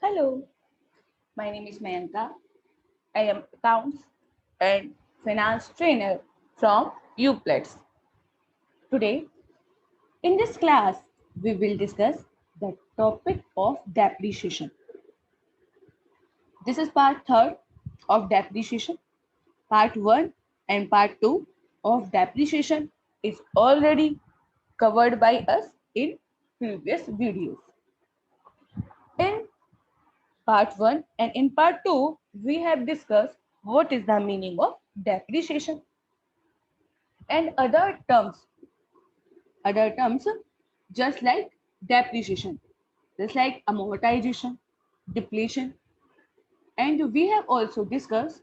Hello, my name is Mayanka. I am accounts and finance trainer from UPLETS. Today, in this class, we will discuss the topic of depreciation. This is part 3rd of depreciation. Part 1 and part 2 of depreciation is already covered by us in previous videos. In part 1 and in part 2, we have discussed what is the meaning of depreciation and other terms just like depreciation, just like amortization, depletion, and we have also discussed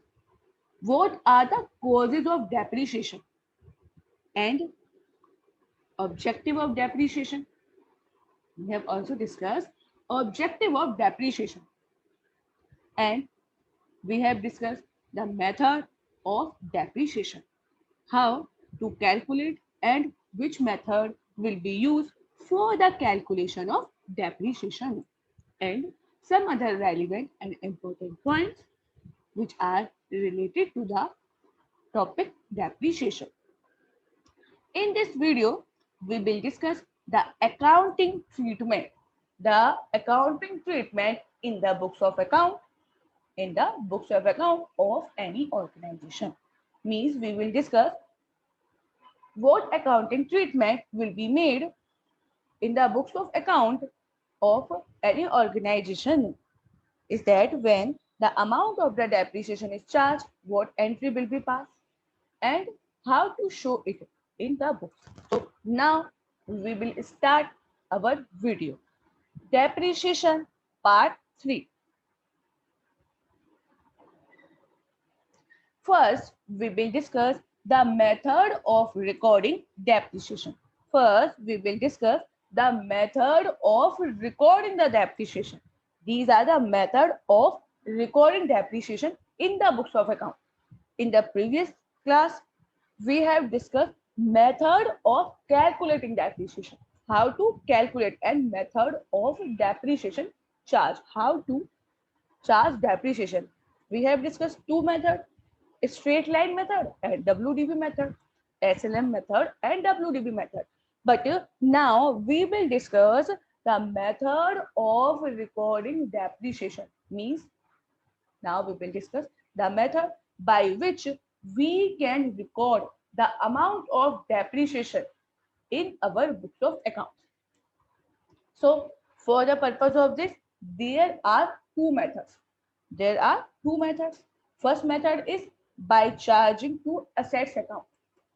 what are the causes of depreciation and objective of depreciation. We have also discussed objective of depreciation, and we have discussed the method of depreciation, how to calculate and which method will be used for the calculation of depreciation, and some other relevant and important points which are related to the topic depreciation. In this video, we will discuss the accounting treatment. The accounting treatment in the books of account, in the books of account of any organization. Means we will discuss what accounting treatment will be made in the books of account of any organization. Is that when the amount of the depreciation is charged, what entry will be passed, and how to show it in the books. So now we will start our video. Depreciation part 3. First, we will discuss the method of recording depreciation. First, we will discuss the method of recording the depreciation. These are the method of recording depreciation in the books of account. In the previous class, we have discussed method of calculating depreciation. How to calculate and method of depreciation charge. How to charge depreciation. We have discussed two methods, straight line method and WDB method, SLM method and WDB method. But now we will discuss the method of recording depreciation. Means now we will discuss the method by which we can record the amount of depreciation in our books of accounts. So for the purpose of this, there are two methods. There are two methods. First method is by charging to assets account.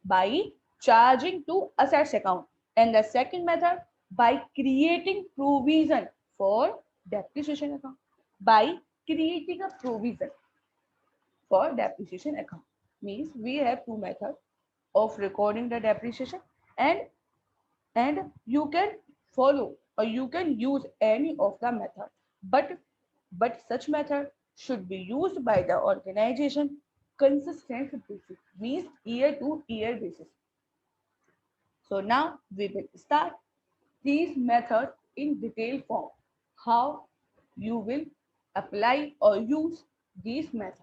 By charging to assets account. And the second method by creating provision for depreciation account. By creating a provision for depreciation account. Means we have two methods of recording the depreciation, and you can follow or you can use any of the method, but such method should be used by the organization consistent basis, means year to year basis. So now we will start these methods in detailed form, how you will apply or use these methods.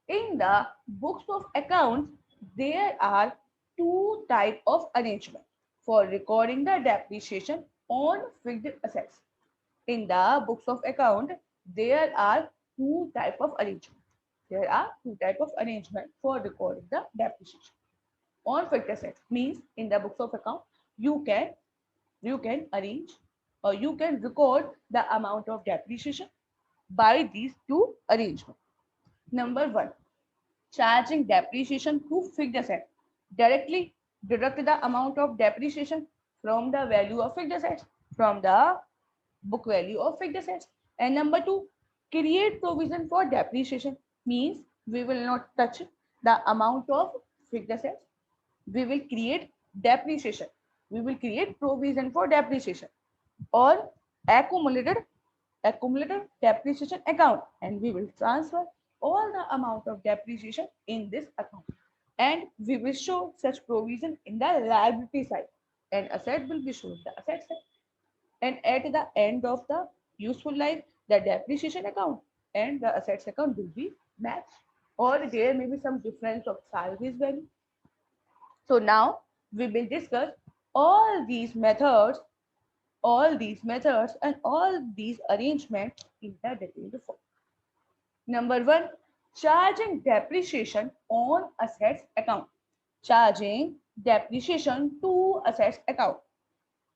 In the books of accounts, there are two types of arrangement for recording the depreciation on fixed assets. In the books of account, there are two types of arrangement. There are two types of arrangement for recording the depreciation on fixed assets. Means in the books of account, you can arrange or you can record the amount of depreciation by these two arrangements. Number one, charging depreciation to fixed asset. Directly deduct the amount of depreciation from the value of fixed assets, from the book value of fixed assets. And number two, create provision for depreciation. Means we will not touch the amount of fixed assets. We will create depreciation. We will create provision for depreciation or accumulated depreciation account, and we will transfer all the amount of depreciation in this account, and we will show such provision in the liability side, and asset will be shown the asset side. And at the end of the useful life, the depreciation account and the assets account will be matched, or there may be some difference of salvage value. So now we will discuss all these methods, and all these arrangements in the detailed form. Number one, charging depreciation on assets account. Charging depreciation to assets account.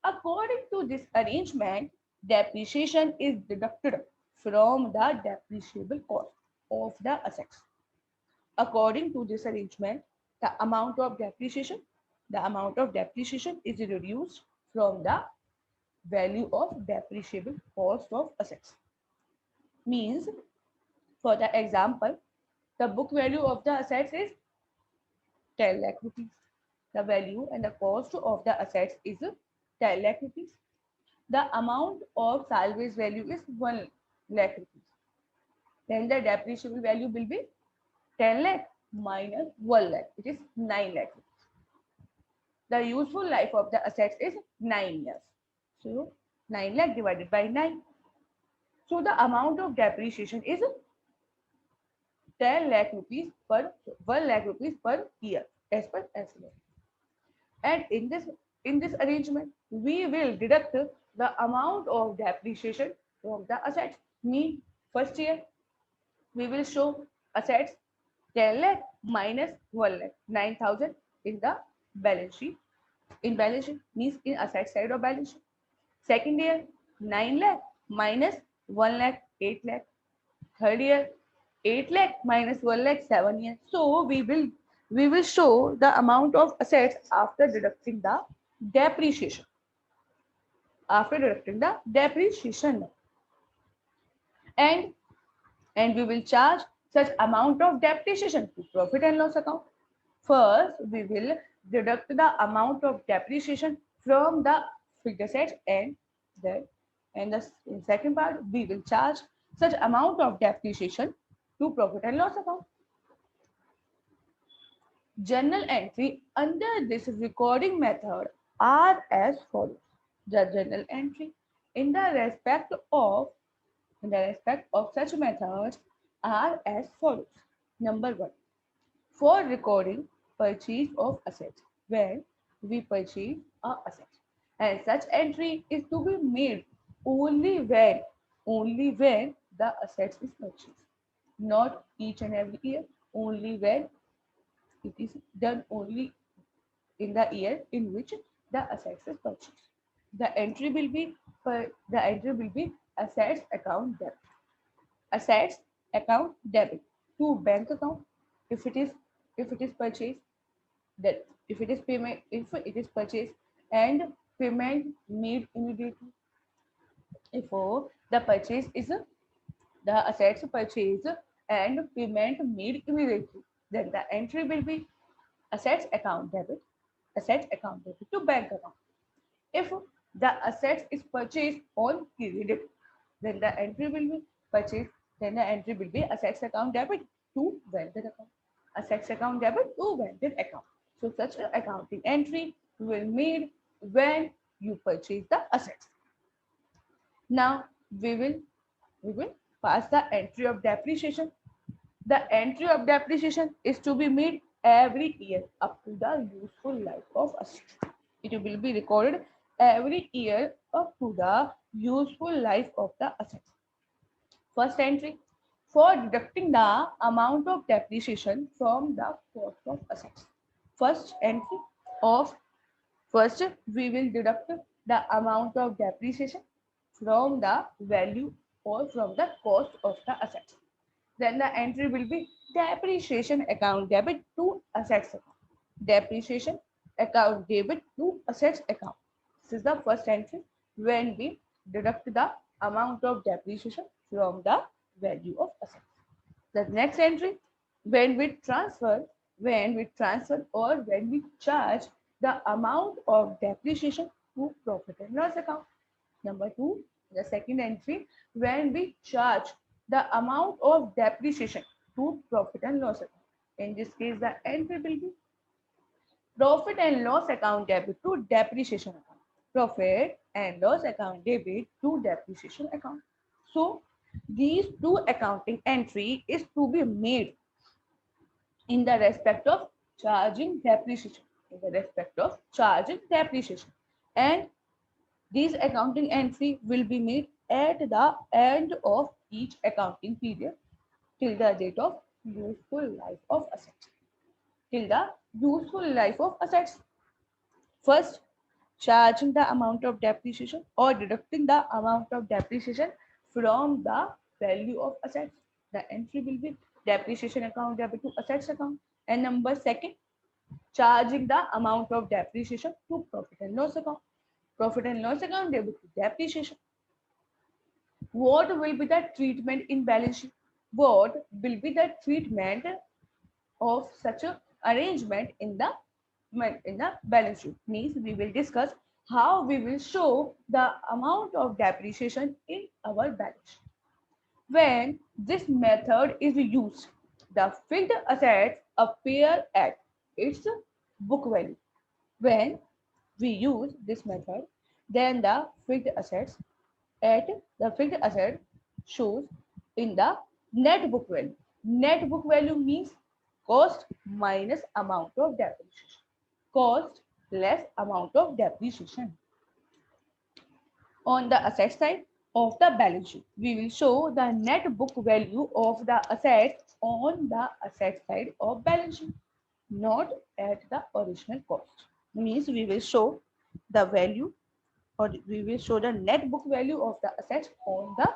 According to this arrangement, depreciation is deducted from the depreciable cost of the assets. According to this arrangement, the amount of depreciation is reduced from the value of depreciable cost of assets. Means, for the example, the book value of the assets is 10 lakh rupees. The value and the cost of the assets is 10 lakh rupees. The amount of salvage value is 1 lakh rupees. Then the depreciable value will be 10 lakh minus 1 lakh. It is 9 lakh rupees. The useful life of the assets is 9 years. So 9 lakh divided by 9. So the amount of depreciation is 10 lakh rupees per 1 lakh rupees per year as per estimate. And in this arrangement, we will deduct the amount of depreciation from the assets. Mean, first year we will show assets 10 lakh minus 1 lakh, 9,000 in the balance sheet. In balance sheet means in asset side of balance sheet. Second year 9 lakh minus 1 lakh, 8 lakh. Third year 8 lakh minus 1 lakh, 7 years. So we will show the amount of assets after deducting the depreciation. After deducting the depreciation. And we will charge such amount of depreciation to profit and loss account. First, we will deduct the amount of depreciation from the fixed assets, and then in second part we will charge such amount of depreciation to profit and loss account. Journal entry under this recording method are as follows. The journal entry in the respect of such methods are as follows. Number one, for recording purchase of assets, when we purchase a asset, and such entry is to be made only when the assets is purchased, not each and every year, only when it is done only in the year in which the assets is purchased. The entry will be assets account debit. Assets account debit to bank account if it is purchased, that if it is purchased and payment made immediately. If the purchase is the assets purchased and payment made immediately, then the entry will be assets account debit to bank account. If the assets is purchased on credit, then the entry will be assets account debit to vendor account. Assets account debit to vendor account. So such an accounting entry will made when you purchase the assets. Now we will pass the entry of depreciation. The entry of depreciation is to be made every year up to the useful life of assets. It will be recorded every year up to the useful life of the assets. First entry, for deducting the amount of depreciation from the cost of assets. First entry of first we will deduct the amount of depreciation from the value or from the cost of the assets. Then the entry will be depreciation account debit to assets account. Depreciation account debit to assets account. This is the first entry when we deduct the amount of depreciation from the value of assets. The next entry, when we transfer or when we charge the amount of depreciation to profit and loss account. Number two, the second entry, when we charge the amount of depreciation to profit and loss account. In this case, the entry will be profit and loss account debit to depreciation account. profit and loss account debit to depreciation account. So these two accounting entry is to be made in the respect of charging depreciation, in the respect of charging depreciation, and these accounting entry will be made at the end of each accounting period till the date of useful life of assets. Till the useful life of assets. First, charging the amount of depreciation or deducting the amount of depreciation from the value of assets. The entry will be depreciation account debit to assets account. And number second, charging the amount of depreciation to profit and loss account. Profit and loss account debit to depreciation. What will be the treatment in balance sheet? What will be the treatment of such a arrangement in the balance sheet? Means we will discuss how we will show the amount of depreciation in our balance sheet. When this method is used, the fixed assets appear at its book value. When we use this method, then the fixed assets shows in the net book value. Net book value means cost minus amount of depreciation. Cost less amount of depreciation. On the asset side of the balance sheet, we will show the net book value of the asset on the asset side of balance sheet, not at the original cost. Means we will show the value, or we will show the net book value of the assets on the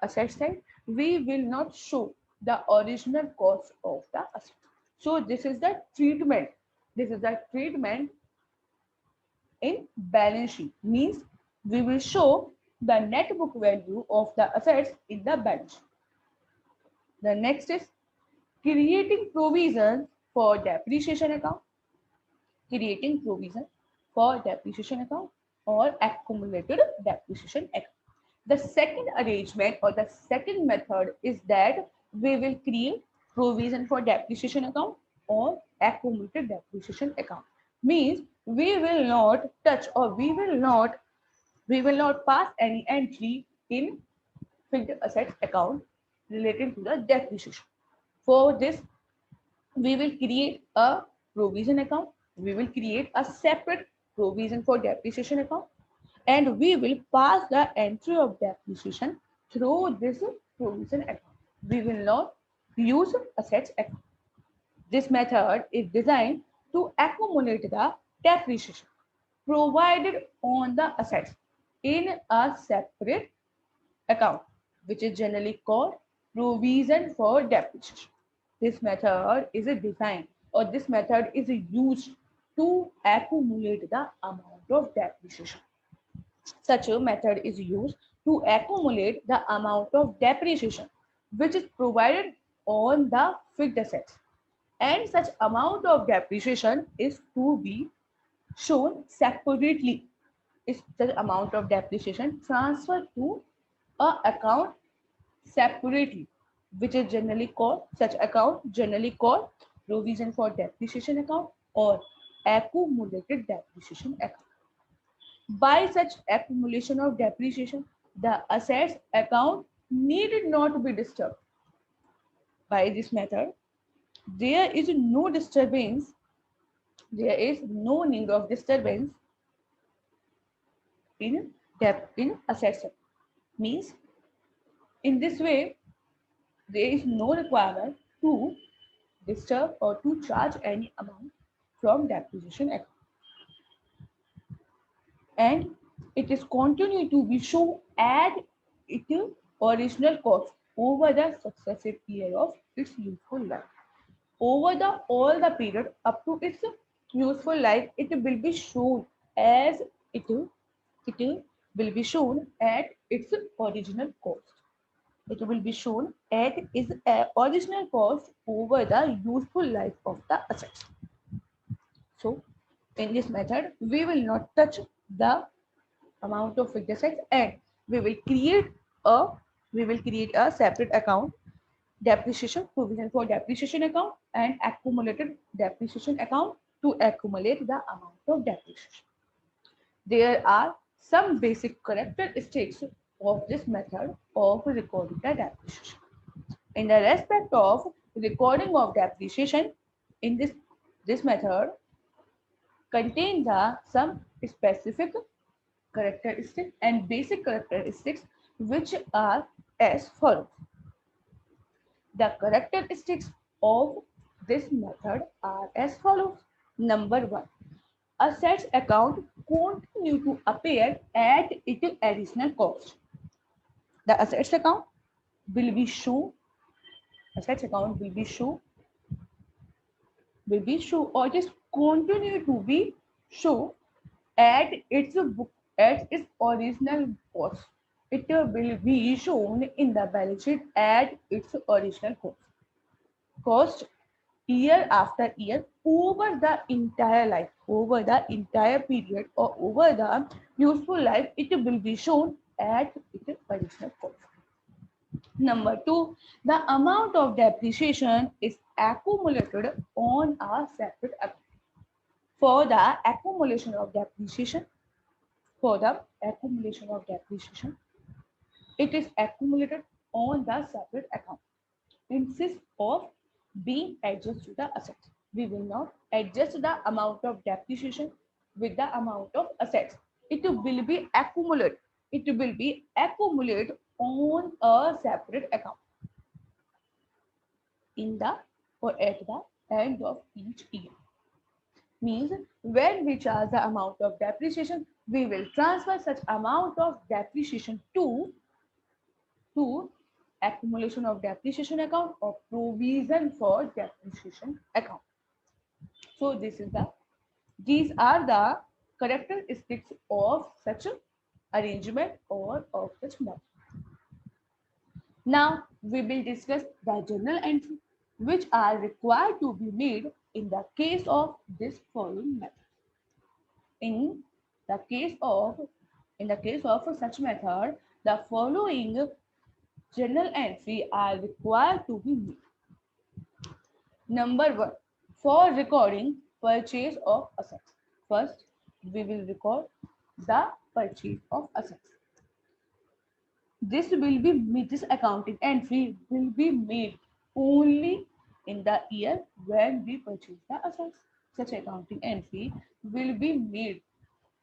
asset side. We will not show the original cost of the asset. So this is the treatment. This is the treatment in balance sheet. Means we will show the net book value of the assets in the balance sheet. The next is creating provision for depreciation account. Creating provision for depreciation account or accumulated depreciation account. The second arrangement or the second method is that we will create provision for depreciation account or accumulated depreciation account. Means we will not touch, or we will not pass any entry in fixed assets account related to the depreciation. For this, we will create a provision account. We will create a separate provision for depreciation account, and we will pass the entry of depreciation through this provision account. We will not use assets account. This method is designed to accumulate the depreciation provided on the assets in a separate account, which is generally called provision for depreciation. This method is designed, or this method is used to accumulate the amount of depreciation. Such a method is used to accumulate the amount of depreciation which is provided on the fixed assets, and such amount of depreciation is to be shown separately. Is the amount of depreciation transferred to a account separately, which is generally called, such account generally called provision for depreciation account or accumulated depreciation account. By such accumulation of depreciation, the assets account needed not be disturbed. By this method, there is no disturbance, there is no need of disturbance in assets. Means in this way, there is no requirement to disturb or to charge any amount from depreciation account. And it is continued to be shown at its original cost over the successive period of its useful life. Over the all the period up to its useful life, it will be shown as it will be shown at its original cost. It will be shown at its original cost over the useful life of the assets. So in this method, we will not touch the amount of fixed assets, and we will create a separate account, depreciation provision for depreciation account and accumulated depreciation account, to accumulate the amount of depreciation. There are some basic characteristics of this method of recording the depreciation. In the respect of recording of depreciation, in this method contains some specific characteristics and basic characteristics which are as follows. The characteristics of this method are as follows. Number one, assets account continue to appear at its additional cost. The assets account will be shown, assets account will be shown or just continue to be shown at its book at its original cost. It will be shown in the balance sheet at its original cost year after year over the entire life, over the entire period or over the useful life, it will be shown at its original cost. Number two, the amount of depreciation is accumulated on a separate account. For the accumulation of depreciation, it is accumulated on the separate account. Instead of being adjusted to the assets. We will not adjust the amount of depreciation with the amount of assets. It will be accumulated. It will be accumulated on a separate account in the or at the end of each year. Means when we charge the amount of depreciation, we will transfer such amount of depreciation to accumulation of depreciation account or provision for depreciation account. So these are the characteristics of such arrangement or of such method. Now we will discuss the journal entry which are required to be made in the case of this following method. In the case of such method, the following journal entry are required to be made. Number one, for recording purchase of assets. First, we will record the purchase of assets. This accounting entry will be made only in the year when we purchase the assets. Such accounting entry will be made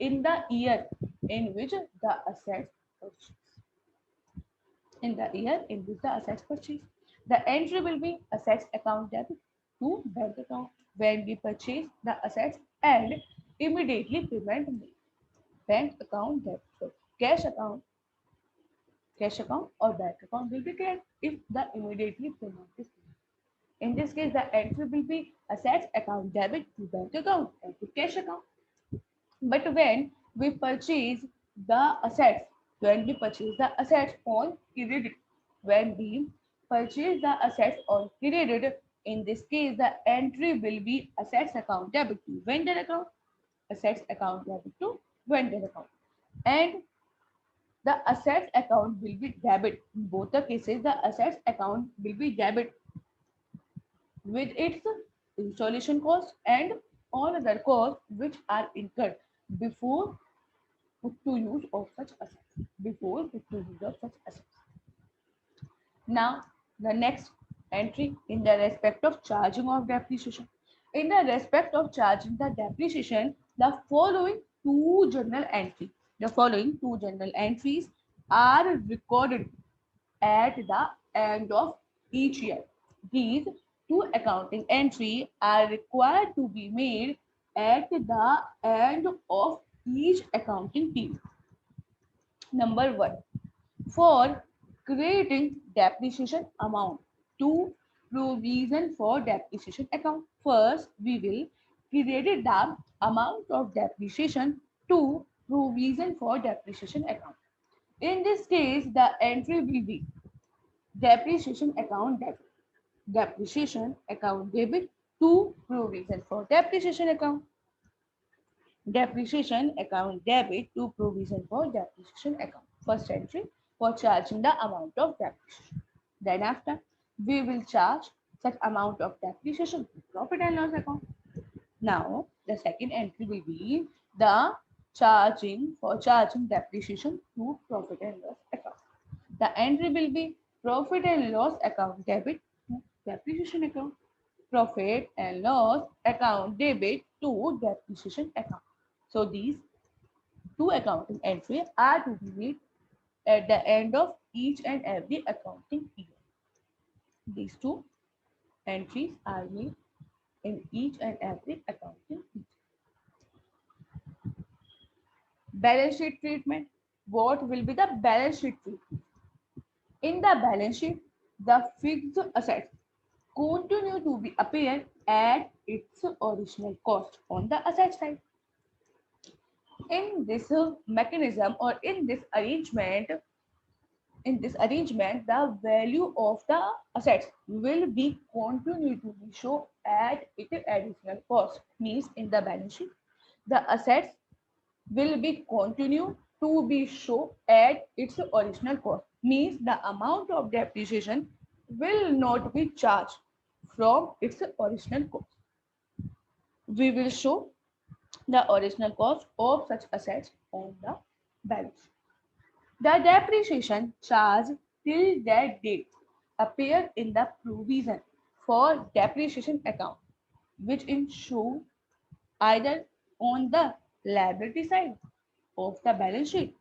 in the year in which the assets purchase. In the year in which the assets purchase. The entry will be assets account debit to bank account when we purchase the assets and immediately payment made. Bank account debit. So cash account or bank account will be cleared if the immediately payment is made. In this case, the entry will be assets account debit to bank account and to cash account. But when we purchase the assets on credit, in this case, the entry will be assets account debit to vendor account, assets account debit to vendor account, and the assets account will be debit. In both the cases, the assets account will be debit with its installation cost and all other costs which are incurred before put to use of such assets. Now, the next entry in the respect of charging of depreciation. In the respect of charging the depreciation, the following two journal entries are recorded at the end of each year. These two accounting entries are required to be made at the end of each accounting period. Number one, for creating depreciation amount to provision for depreciation account. First, we will create the amount of depreciation to provision for depreciation account. In this case, the entry will be depreciation account debit to provision for depreciation account. Depreciation account debit to provision for depreciation account. First entry for charging the amount of depreciation. Then after, we will charge such amount of depreciation to profit and loss account. Now, the second entry will be the charging depreciation to profit and loss account. The entry will be profit and loss account debit to depreciation account, profit and loss account debit to depreciation account. So these two accounting entries are to be made at the end of each and every accounting year. These two entries are made in each and every accounting year. Balance sheet treatment. What will be the balance sheet treatment? In the balance sheet, the fixed assets continue to be appear at its original cost on the asset side. In this mechanism or in this arrangement, the value of the assets will be continued to be shown at its additional cost. Means in the balance sheet, the assets will be continue to be shown at its original cost. Means the amount of depreciation will not be charged from its original cost. We will show the original cost of such assets on the balance sheet. The depreciation charge till that date appear in the provision for depreciation account, which is shown either on the liability side of the balance sheet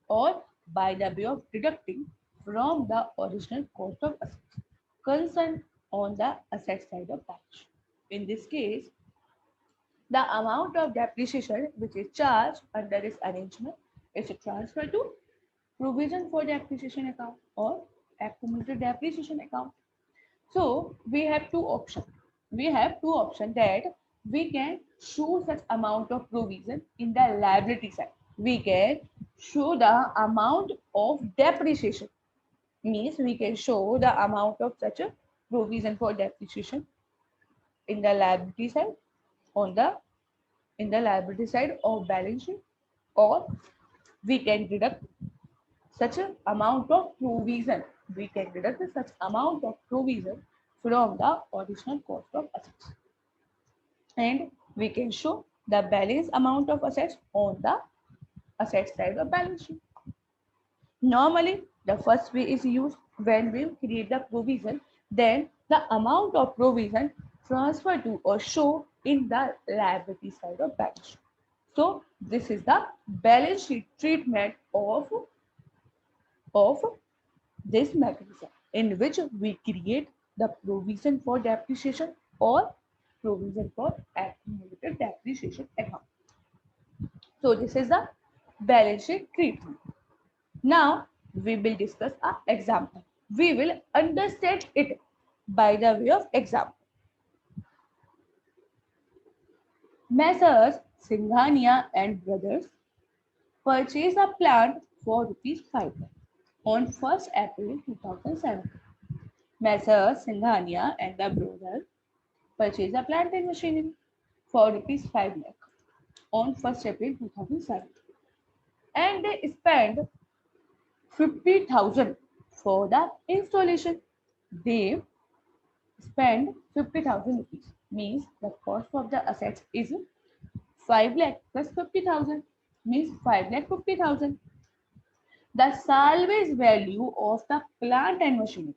or by the way of deducting from the original cost of assets concerned on the asset side of balance sheet. In this case, the amount of depreciation which is charged under this arrangement is transferred to provision for depreciation account or accumulated depreciation account. So we have two options. We have two options that we can show such amount of provision in the liability side. We can show the amount of depreciation. Means we can show the amount of such a provision for depreciation in the liability side on the in the liability side of balance sheet, or we can deduct such an amount of provision. We can deduct such amount of provision from the original cost of assets. And we can show the balance amount of assets on the asset side of balance sheet. Normally, the first way is used when we create the provision, then the amount of provision transferred to or show in the liability side of balance sheet. So this is the balance sheet treatment of this mechanism in which we create the provision for depreciation or provision for accumulated depreciation account. So this is the balance sheet treatment. Now we will discuss an example. We will understand it by the way of example. Messrs. Singhania and Brothers purchase a plant for rupees 5 lakh on 1st April 2007. Messrs. Singhania and the brothers purchase a plant and machinery for rupees 5 lakh on 1st April 2007, and they spend 50,000 for the installation. They spend 50,000 rupees. Means the cost of the assets is 5 lakh plus 50,000 means 5 lakh 50,000. The salvage value of the plant and machinery.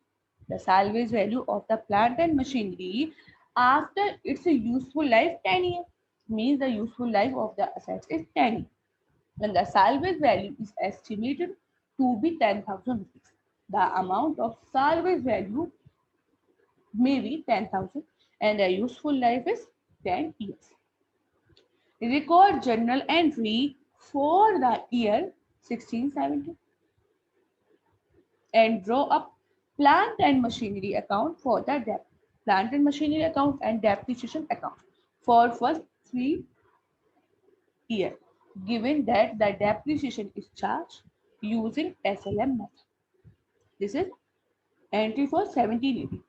The salvage value of the plant and machinery after its useful life 10 years. Means the useful life of the assets is 10 years. And the salvage value is estimated to be 10,000 rupees. The amount of salvage value may be 10,000 and the useful life is 10 years. Record journal entry for the year 1670 and draw up plant and machinery account for the plant and machinery account and depreciation account for first 3 years, given that the depreciation is charged using SLM method. This is entry for 1780.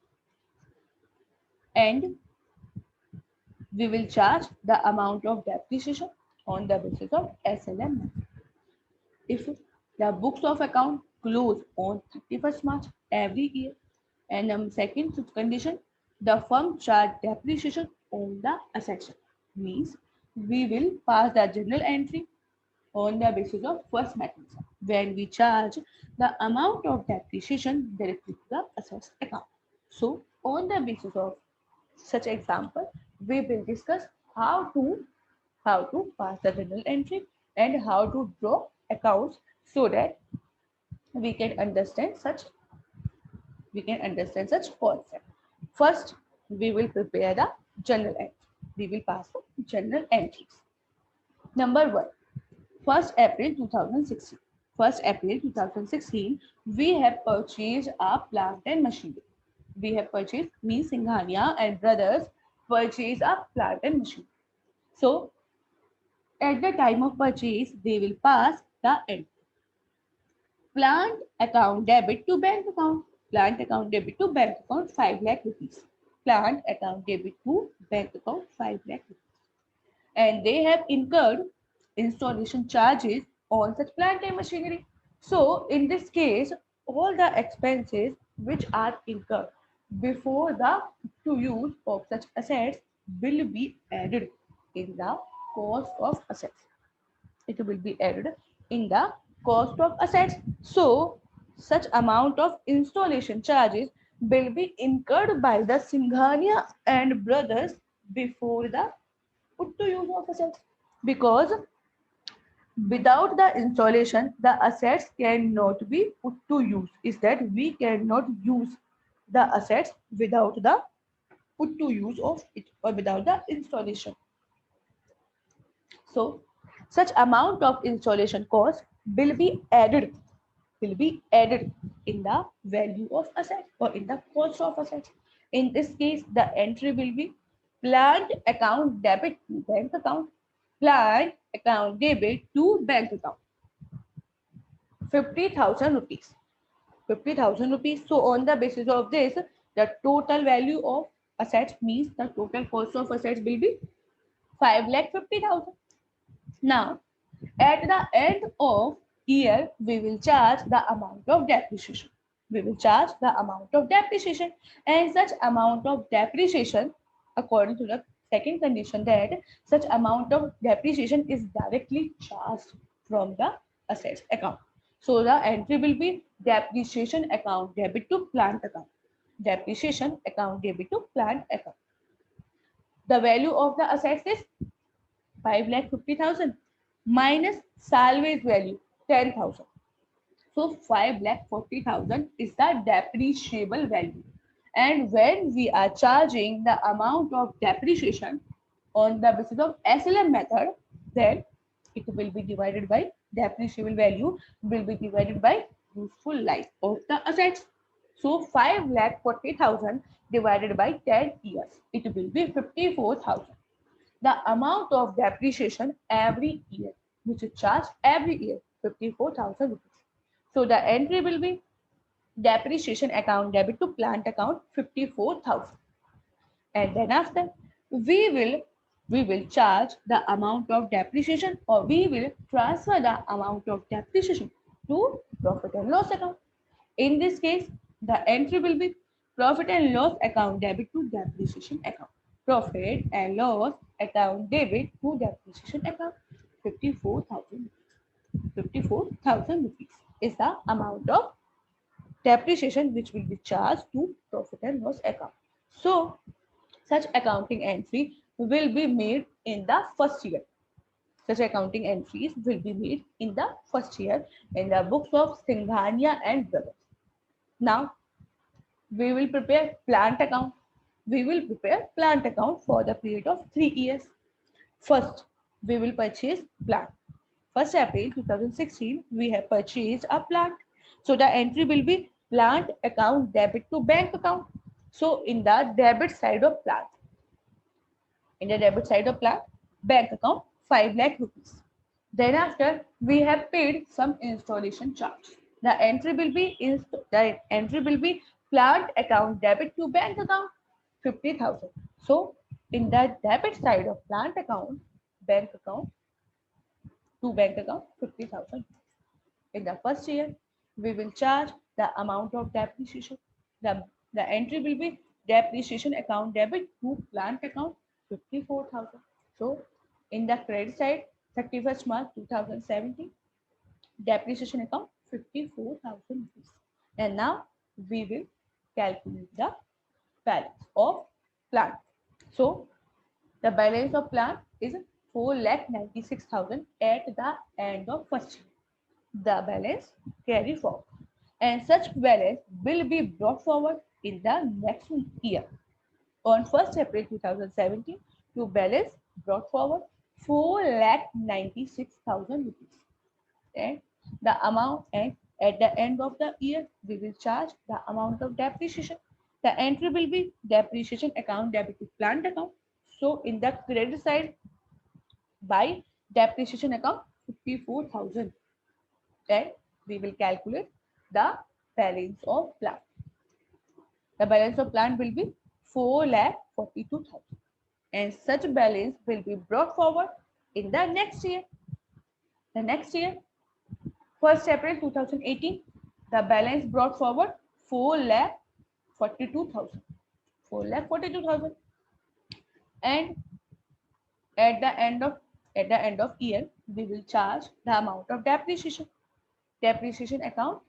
And we will charge the amount of depreciation on the basis of SLM method. If the books of account close on 31st March every year, and second condition, the firm charge depreciation on the asset. Means we will pass the journal entry on the basis of first mechanism, when we charge the amount of depreciation directly to the assets account. So on the basis of such example, we will discuss how to pass the journal entry and how to draw accounts so that we can understand such concept. First, we will prepare the journal entry. We will pass the journal entries. Number one, 1st April 2016. 1st April 2016, we have purchased a plant and machinery. We have purchased, means Singhania and brothers purchased a plant and machinery. So, at the time of purchase, they will pass the entry. Plant account debit to bank account. Plant account debit to bank account 5 lakh rupees. Plant account debit to bank account 5 lakh rupees. And they have incurred installation charges on such plant and machinery. So in this case, all the expenses which are incurred before the to use of such assets will be added in the cost of assets. It will be added in the cost of assets. So such amount of installation charges will be incurred by the Singhania and brothers before the put to use of assets, because without the installation the assets cannot be put to use. Is that we cannot use the assets without the put to use of it or without the installation. So such amount of installation cost will be added in the value of asset or in the cost of assets. In this case, the entry will be plant account debit to bank account, plant account debit to bank account, 50,000 rupees. 50,000 rupees. So on the basis of this, the total value of assets, means the total cost of assets will be 5,50,000. Now, at the end of year, we will charge the amount of depreciation. We will charge the amount of depreciation, and such amount of depreciation, according to the second condition, that such amount of depreciation is directly charged from the assets account. So the entry will be depreciation account debit to plant account. Depreciation account debit to plant account. The value of the assets is 5,50,000 minus salvage value 10,000. So 5,40,000 is the depreciable value. And when we are charging the amount of depreciation on the basis of SLM method, then it will be divided by depreciable value will be divided by useful life of the assets. So 5,40,000 divided by 10 years, it will be 54,000. The amount of depreciation every year, which is charged every year, 54,000 rupees. So the entry will be depreciation account debit to plant account 54,000. And then after, we will charge the amount of depreciation, or we will transfer the amount of depreciation to profit and loss account. In this case, the entry will be profit and loss account debit to depreciation account. Profit and loss account debit to depreciation account. 54,000. 54,000 rupees is the amount of depreciation which will be charged to profit and loss account. So such accounting entry will be made in the first year. Such accounting entries will be made in the first year in the books of Singhania and Brothers. Now, we will prepare plant account. We will prepare plant account for the period of 3 years. First, we will purchase plant. 1st April 2016, we have purchased a plant. So the entry will be plant account debit to bank account. So in the debit side of plant, bank account 5 lakh rupees. Then after, we have paid some installation charge. The entry will be plant account debit to bank account 50,000. So in the debit side of plant account, bank account 50,000. In the first year, we will charge the amount of depreciation. The entry will be depreciation account debit to plant account 54,000. So in the credit side, 31st March 2017, depreciation account 54,000 rupees. And now we will calculate the balance of plant. So the balance of plant is 4,96,000 at the end of first year. The balance carry forward, and such balance will be brought forward in the next year. On 1st April 2017, to balance brought forward 4,96,000 rupees. And the amount, and at the end of the year, we will charge the amount of depreciation. The entry will be depreciation account debit to plant account. So in the credit side, by depreciation account 54,000, and we will calculate the balance of plant. The balance of plant will be 4,42,000, and such balance will be brought forward in the next year. The next year, 1st April 2018, the balance brought forward 4,42,000. 4,42,000, and at the end of year, we will charge the amount of depreciation. Depreciation account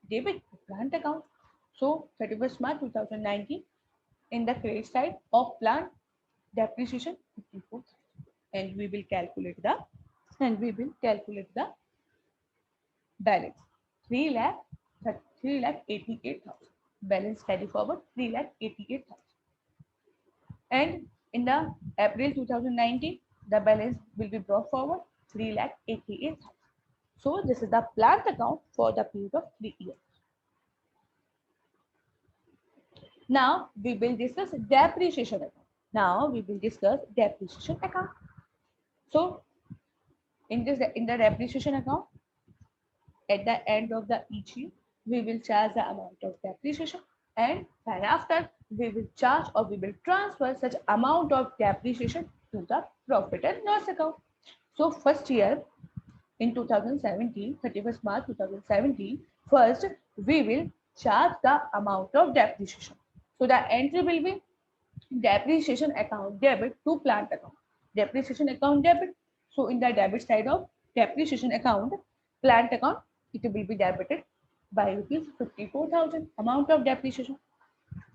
debit to plant account. So 31st March 2019, in the credit side of plant, depreciation 54,000, and we will calculate the balance 3,88,000. Balance carry forward 3,88,000. And in the April 2019, the balance will be brought forward 3,88,000. So this is the plant account for the period of 3 years. Now we will discuss depreciation account. So in the depreciation account, at the end of the each year, we will charge the amount of depreciation, and thereafter we will charge, or we will transfer such amount of depreciation to the profit and loss account. So first year, in 2017, 31st March 2017, first we will charge the amount of depreciation. So the entry will be depreciation account debit to plant account. Depreciation account debit. So in the debit side of depreciation account, plant account, it will be debited by rupees 54,000 amount of depreciation.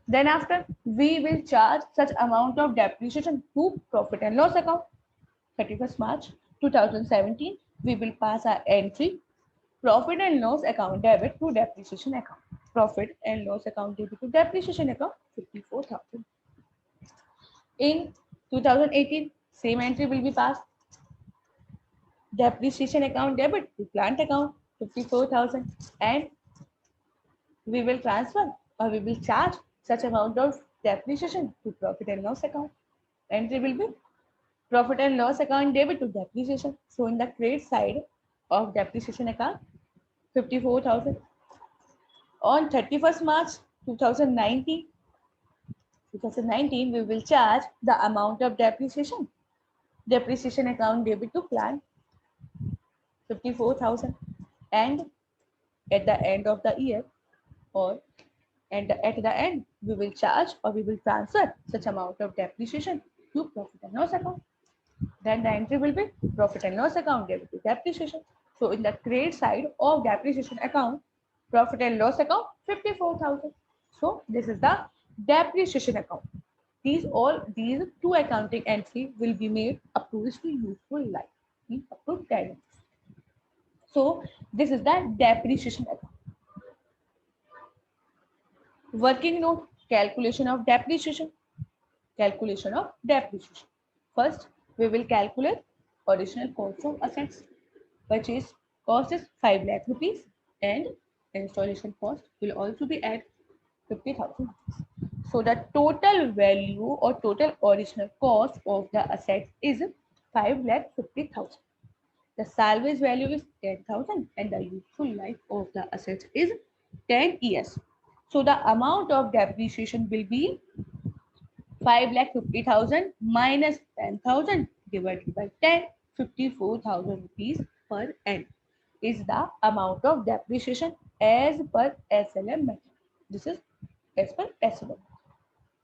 Then after, we will charge such amount of depreciation to profit and loss account. 31st March 2017, we will pass our entry profit and loss account debit to depreciation account. Profit and loss account debit to depreciation account 54,000. In 2018, same entry will be passed. Depreciation account debit to plant account 54,000, and we will transfer, or we will charge such amount of depreciation to profit and loss account. Entry will be profit and loss account debit to depreciation. So in the credit side of depreciation account 54,000. On 31st March 2019, we will charge the amount of depreciation. Depreciation account debit to plant 54,000, and at the end of the year, or at the end, we will charge, or we will transfer such amount of depreciation to profit and loss account. Then the entry will be profit and loss account debit to depreciation. So in the credit side of depreciation account, profit and loss account 54,000. So this is the depreciation account. These two accounting entries will be made up to its useful life, up to 10 years. So this is the depreciation account. Working note, calculation of depreciation. First, we will calculate original cost of assets. Purchase cost is 5 lakh rupees, and installation cost will also be at 50,000. So the total value, or total original cost of the assets is 5,50,000. The salvage value is 10,000, and the useful life of the assets is 10 years. So the amount of depreciation will be 5,50,000 minus 10,000 divided by 10, 54,000 rupees per annum is the amount of depreciation as per SLM method. This is as per SLM.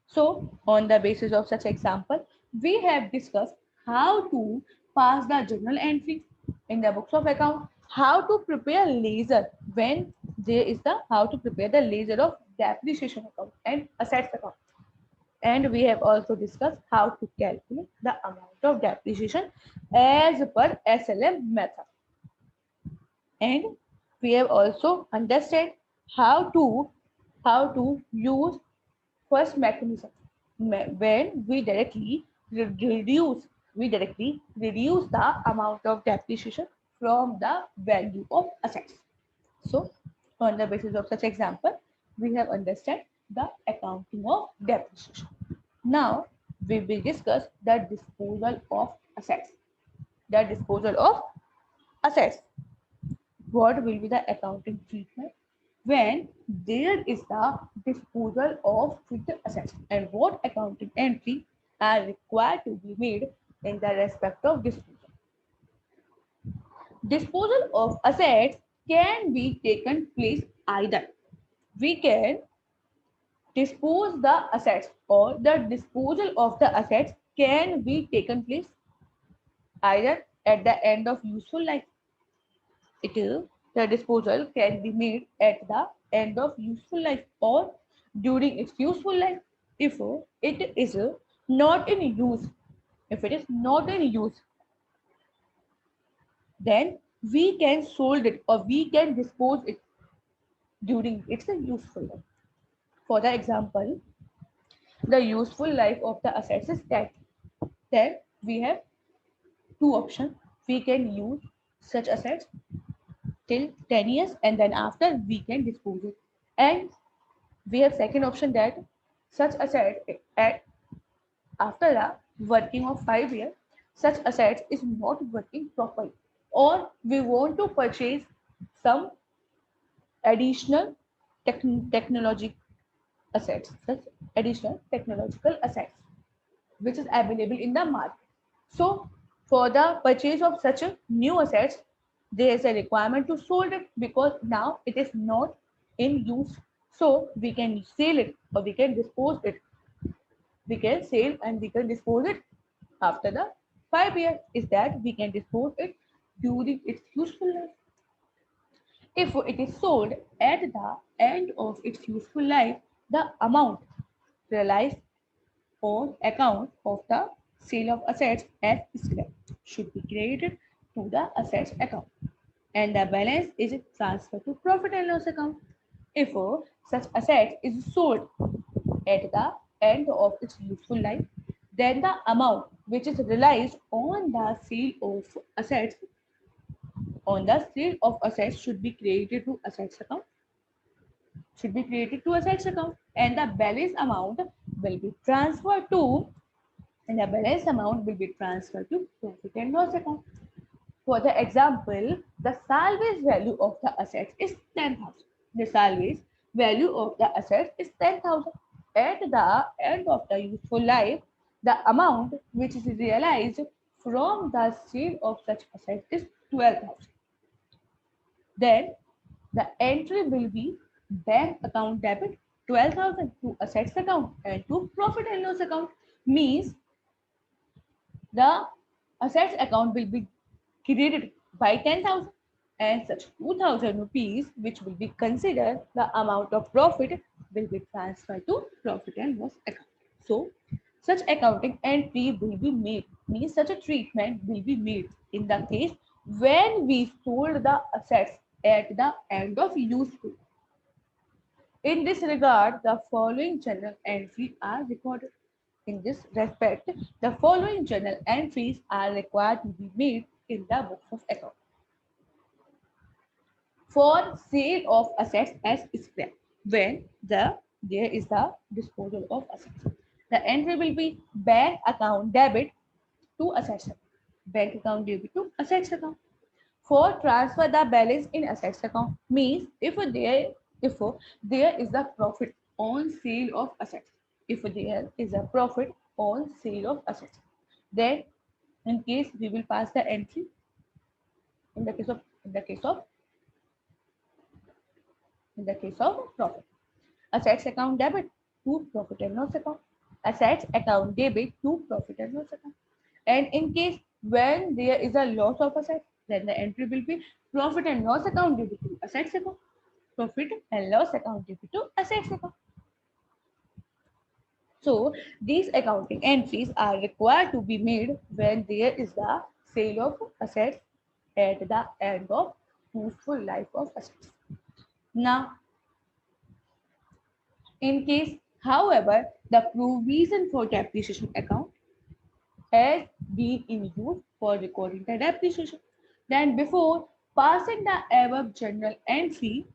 So on the basis of such example, we have discussed how to pass the journal entry in the books of account how to prepare ledger when there is the how to prepare the ledger of depreciation account and assets account. And we have also discussed how to calculate the amount of depreciation as per SLM method. And we have also understood how to use first mechanism when we directly reduce the amount of depreciation from the value of assets. So on the basis of such example, we have understood the accounting of depreciation. Now we will discuss the disposal of assets. The disposal of assets. What will be the accounting treatment when there is the disposal of fixed assets, and what accounting entry are required to be made in the respect of disposal. Disposal of assets can be taken place either. We can dispose the assets, or the disposal of the assets can be taken place either at the end of useful life. It is the disposal can be made at the end of useful life or during its useful life. If it is not in use, if it is not in use, then we can sold it or we can dispose it during its useful life. For the example, the useful life of the assets is 10. Then we have two options. We can use such assets till 10 years, and then after we can dispose it. And we have second option that such asset at after the working of 5 years, such assets is not working properly, or we want to purchase some additional technology assets, such additional technological assets which is available in the market. So for the purchase of such a new assets, there is a requirement to sold it because now it is not in use. So we can sell it or we can dispose it. We can sell and we can dispose it after the 5 years. Is that we can dispose it during its useful life. If it is sold at the end of its useful life, the amount realized on account of the sale of assets as scrap should be credited to the assets account, and the balance is transferred to profit and loss account. If such asset is sold at the end of its useful life, then the amount which is realized on the sale of assets should be credited to assets account, and the balance amount will be transferred to profit and loss account. For the example, the salvage value of the assets is 10,000. The salvage value of the assets is 10,000. At the end of the useful life, the amount which is realized from the sale of such assets is 12,000. Then the entry will be bank account debit 12,000 to assets account and to profit and loss account. Means the assets account will be credited by 10,000, and such 2,000 rupees which will be considered the amount of profit will be transferred to profit and loss account. So such accounting entry will be made, means such a treatment will be made in the case when we sold the assets at the end of useful. In this regard, the following journal entries are recorded. In this respect, the following journal entries are required to be made in the books of account. For sale of assets as scrap, when there is the disposal of assets, the entry will be bank account debit to assets account. Bank account debit to assets account. For transfer the balance in assets account, means if there is a profit on sale of assets, then in case we will pass the entry in the case of profit. Assets account debit to profit and loss account. Assets account debit to profit and loss account. And in case when there is a loss of asset, Then the entry will be profit and loss account debit to assets account. Profit and loss account debit to assets account. So these accounting entries are required to be made when there is the sale of assets at the end of useful life of assets. Now, in case, however, the provision for depreciation account has been in use for recording the depreciation, then before passing the above general entry,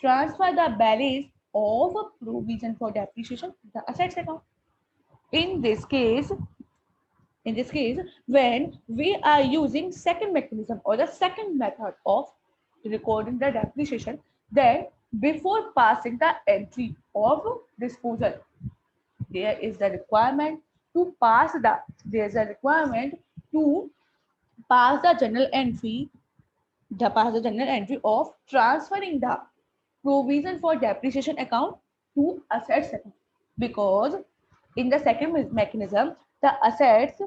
transfer the balance of a provision for depreciation to the assets account. In this case, when we are using second mechanism or the second method of recording the depreciation, then before passing the entry of disposal, there is the requirement to pass the general entry, of transferring the provision for depreciation account to assets account, because in the second mechanism the assets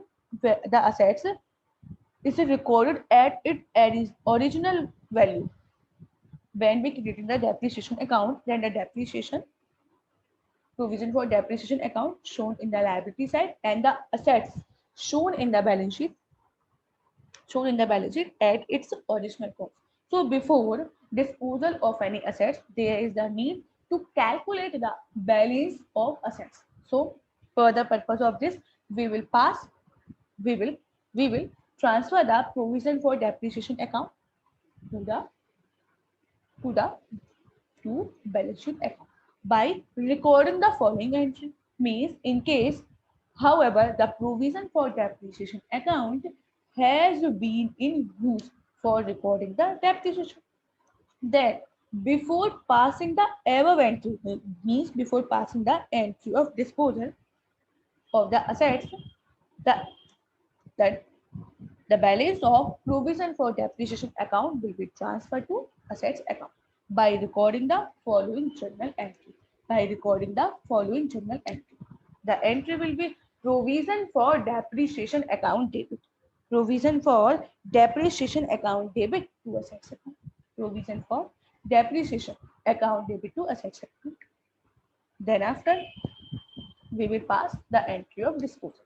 is recorded at its original value. When we creating the depreciation account, then the depreciation provision for depreciation account shown in the liability side and the assets shown in the balance sheet at its original cost. So before disposal of any assets, there is the need to calculate the balance of assets. So for the purpose of this, we will pass, we will, we will transfer the provision for depreciation account to the balance sheet account by recording the following entry. Means in case, however, the provision for depreciation account has been in use for recording the depreciation, then before passing the above entry, means before passing the entry of disposal of the assets, the that the balance of provision for depreciation account will be transferred to assets account by recording the following journal entry. The entry will be provision for depreciation account debit. Provision for depreciation account debit to assets account. Provision for depreciation account debit to assets account. Then after, we will pass the entry of disposal.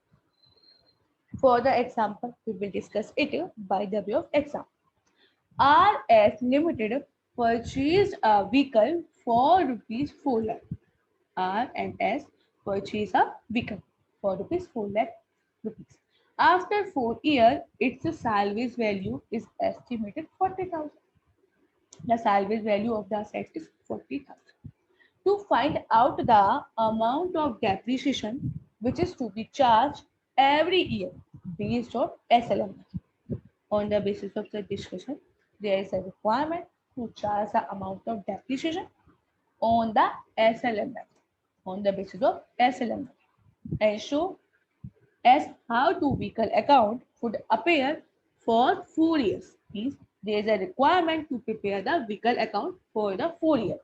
For the example, we will discuss it by the way of example. RS Limited purchased a vehicle for rupees 4 lakh. R and S purchased a vehicle for rupees 4 lakh rupees. After 4 years, its salvage value is estimated 40,000. The salvage value of the asset is 40,000. To find out the amount of depreciation which is to be charged every year based on SLM. On the basis of the discussion, there is a requirement to charge the amount of depreciation on the SLM on the basis of SLM, and show as how to vehicle account would appear for 4 years. Means there is a requirement to prepare the vehicle account for the 4 years,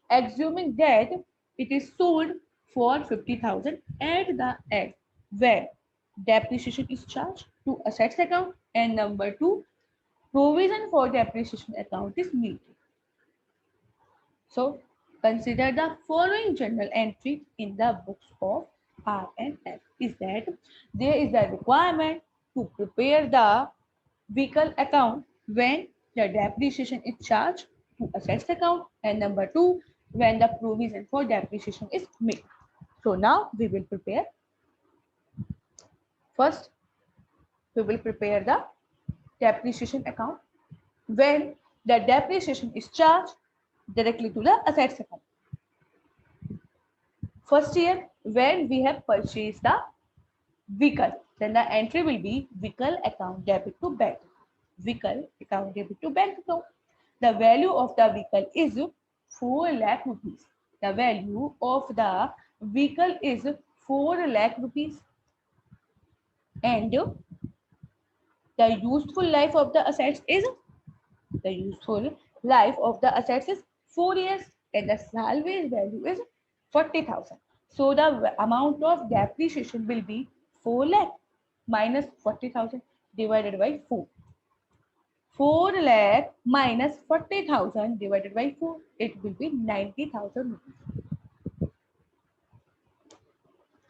assuming that it is sold for 50,000 at the end when depreciation is charged to assets account, and number 2, provision for depreciation account is made. So consider the following journal entry in the books of R and F is that there is a requirement to prepare the vehicle account when the depreciation is charged to assets account, and number 2, when the provision for depreciation is made. So now we will prepare. First, we will prepare the depreciation account when the depreciation is charged directly to the assets account. First year, when we have purchased the vehicle, then the entry will be vehicle account debit to bank. Vehicle account debit to bank account. The value of the vehicle is 4 lakh rupees. The value of the vehicle is 4 lakh rupees. And the useful life of the assets is 4 years, and the salvage value is 40,000. So the amount of depreciation will be 4 lakh minus 40,000 divided by 4. 4 lakh minus 40,000 divided by 4. It will be 90,000 rupees.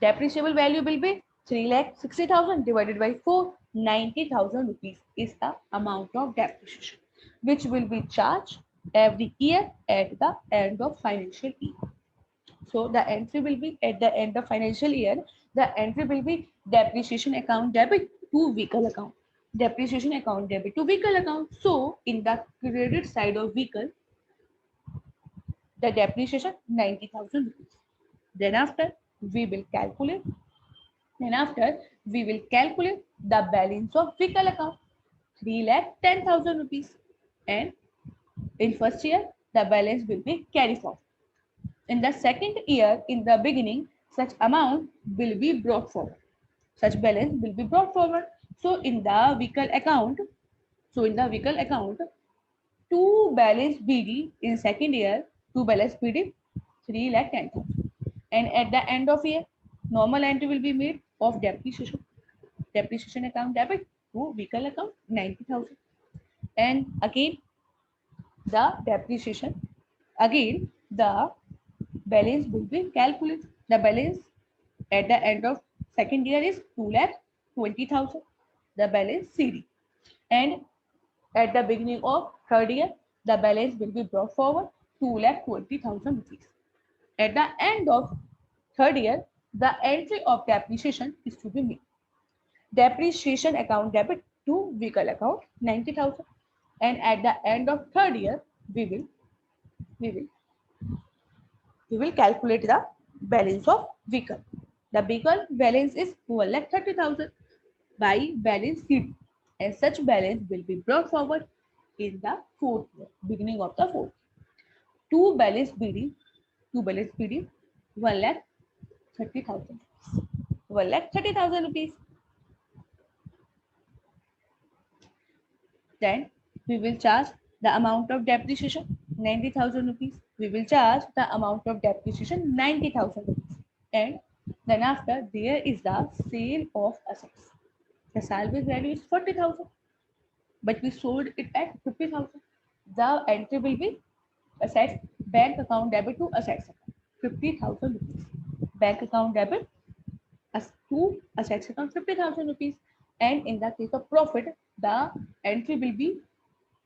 Depreciable value will be 3,60,000 divided by 4. 90,000 rupees is the amount of depreciation which will be charged every year at the end of financial year. So the entry will be at the end of financial year. The entry will be depreciation account debit to vehicle account. Depreciation account debit to vehicle account. So in the credit side of vehicle, the depreciation 90,000 rupees. Then after we will calculate. Then after we will calculate the balance of vehicle account 3,10,000 rupees. And in first year the balance will be carried forward. In the second year, in the beginning, such amount will be brought forward. Such balance will be brought forward. So in the vehicle account, two balance BD in second year, two balance BD 3,10,000. And at the end of year, normal entry will be made of depreciation. Depreciation account debit to vehicle account 90,000. And again, the depreciation, again the balance will be calculated. The balance at the end of second year is 2,20,000. The balance CD. And at the beginning of third year, the balance will be brought forward 2,20,000 rupees. At the end of third year, the entry of depreciation is to be made. Depreciation account debit to vehicle account 90,000. And at the end of third year, we will calculate the balance of vehicle. The vehicle balance is 1,30,000 by balance CD, and such balance will be brought forward in the fourth year, beginning of the fourth. Two balance BD, 1,30,000. 1,30,000 rupees. Then we will charge the amount of depreciation 90,000 rupees. We will charge the amount of depreciation 90,000 rupees. And then after there is the sale of assets. The salvage value is 40,000, but we sold it at 50,000. The entry will be assets bank account debit to assets account 50,000 rupees. Bank account debit as to assets account 50,000 rupees. And in the case of profit, the entry will be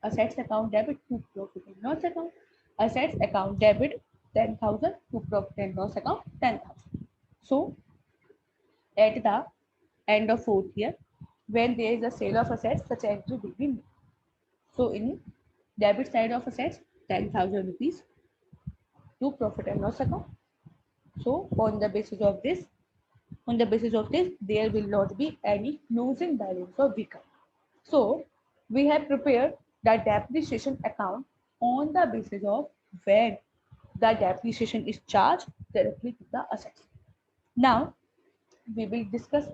assets account debit to profit and loss account. Assets account debit 10,000 to profit and loss account 10,000. So at the end of fourth year, when there is a sale of assets, such entry will be made. So in debit side of assets, 10,000 rupees to profit and loss account. So on the basis of this, there will not be any closing balance of vehicle. So we have prepared the depreciation account on the basis of when the depreciation is charged directly to the assets. Now we will discuss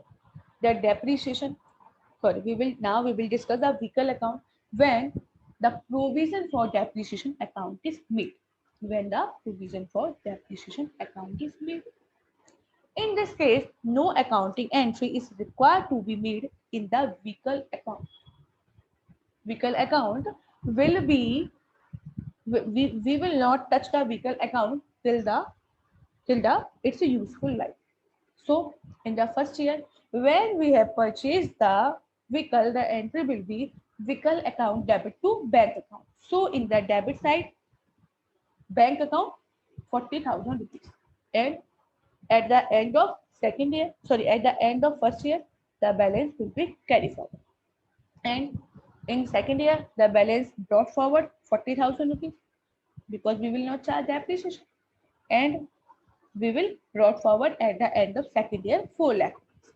the depreciation. We will discuss the vehicle account when the provision for depreciation account is made. When the provision for depreciation account is made. In this case, no accounting entry is required to be made in the vehicle account. Vehicle account will be, we will not touch the vehicle account till its useful life. So in the first year, when we have purchased the vehicle, the entry will be vehicle account debit to bank account. So in the debit side, bank account 40,000 rupees. And at the end of second year, at the end of first year, the balance will be carried forward. And in second year, the balance brought forward 40,000 rupees because we will not charge depreciation. And we will brought forward at the end of second year 4 lakh rupees.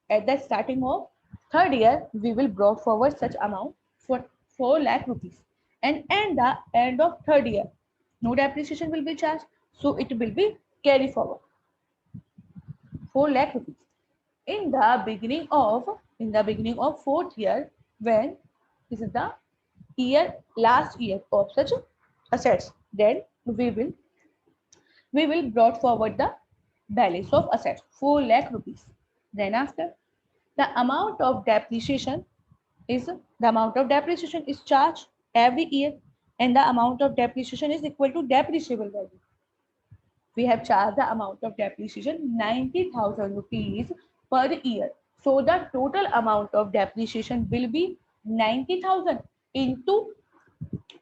At the starting of third year, we will brought forward such amount for 4 lakh rupees. And at the end of third year, no depreciation will be charged, so it will be carry forward 4 lakh rupees. In the beginning of fourth year, when this is the last year of such assets, then we will brought forward the balance of assets 4 lakh rupees. Then after, the amount of depreciation is the amount of depreciation is charged every year, and the amount of depreciation is equal to depreciable value. We have charged the amount of depreciation 90,000 rupees per year. So the total amount of depreciation will be 90,000 into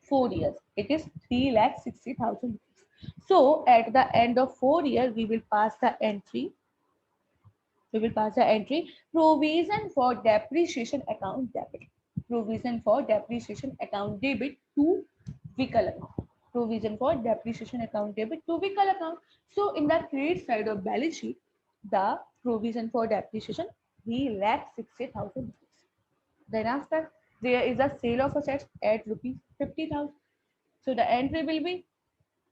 4 years. It is 3,60,000 rupees. So at the end of 4 years, we will pass the entry. We will pass the entry provision for depreciation account debit. Provision for depreciation account debit to vehicle account. Provision for depreciation account debit to vehicle account. So in the credit side of balance sheet, the provision for depreciation 3,60,000 rupees. Then after there is a sale of assets at rupees 50,000. So the entry will be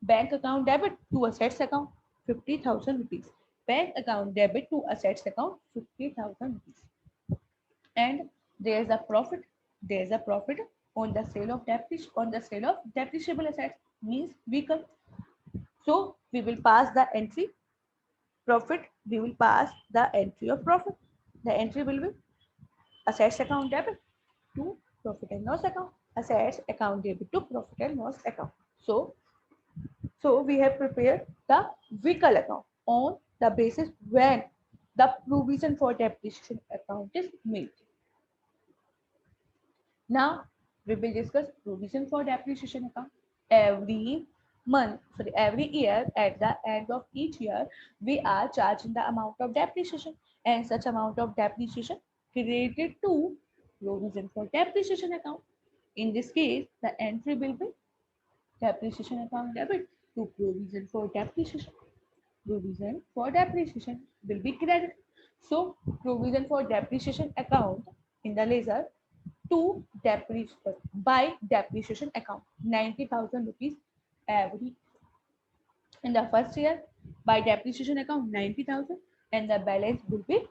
bank account debit to assets account 50,000 rupees. Bank account debit to assets account 50,000 rupees. And there is a profit. There is a profit on the sale of depreciable assets means vehicle. So we will pass the entry profit. We will pass the entry of profit. The entry will be assets account debit to profit and loss account. Assets account debit to profit and loss account. So we have prepared the vehicle account on the basis when the provision for depreciation account is made. Now we will discuss provision for depreciation account. Every month, sorry, every year at the end of each year, we are charging the amount of depreciation, and such amount of depreciation credited to provision for depreciation account. In this case, the entry will be depreciation account debit to provision for depreciation. Provision for depreciation will be credited. So provision for depreciation account in the ledger to by depreciation account 90,000 rupees every in the first year by depreciation account 90,000, and the balance will be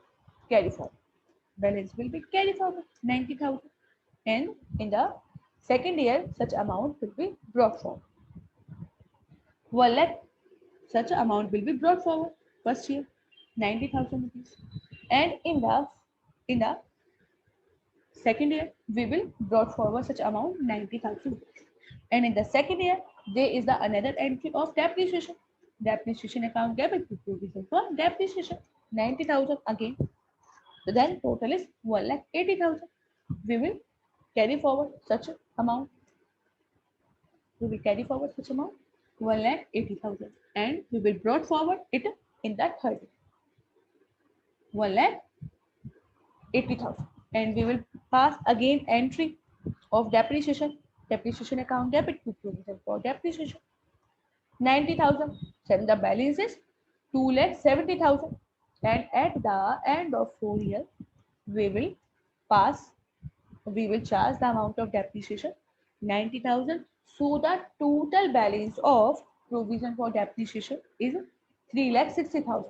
carry forward. Balance will be carry forward 90,000, and in the second year such amount will be brought forward. 1 lakh such amount will be brought forward first year 90,000 rupees, and in the second year we will brought forward such amount 90,000 rupees, and in the second year there is the another entry of depreciation account debit to provision for depreciation 90,000 again. So then total is 1,80,000. We will carry forward such amount. We will carry forward such amount 1,80,000, and we will brought forward it in that third year 1,80,000, and we will pass again entry of depreciation account debit to provision for depreciation 90,000. Then the balance is 2,70,000, and at the end of 4 years we will pass we will charge the amount of depreciation 90,000. So the total balance of provision for depreciation is 3,60,000,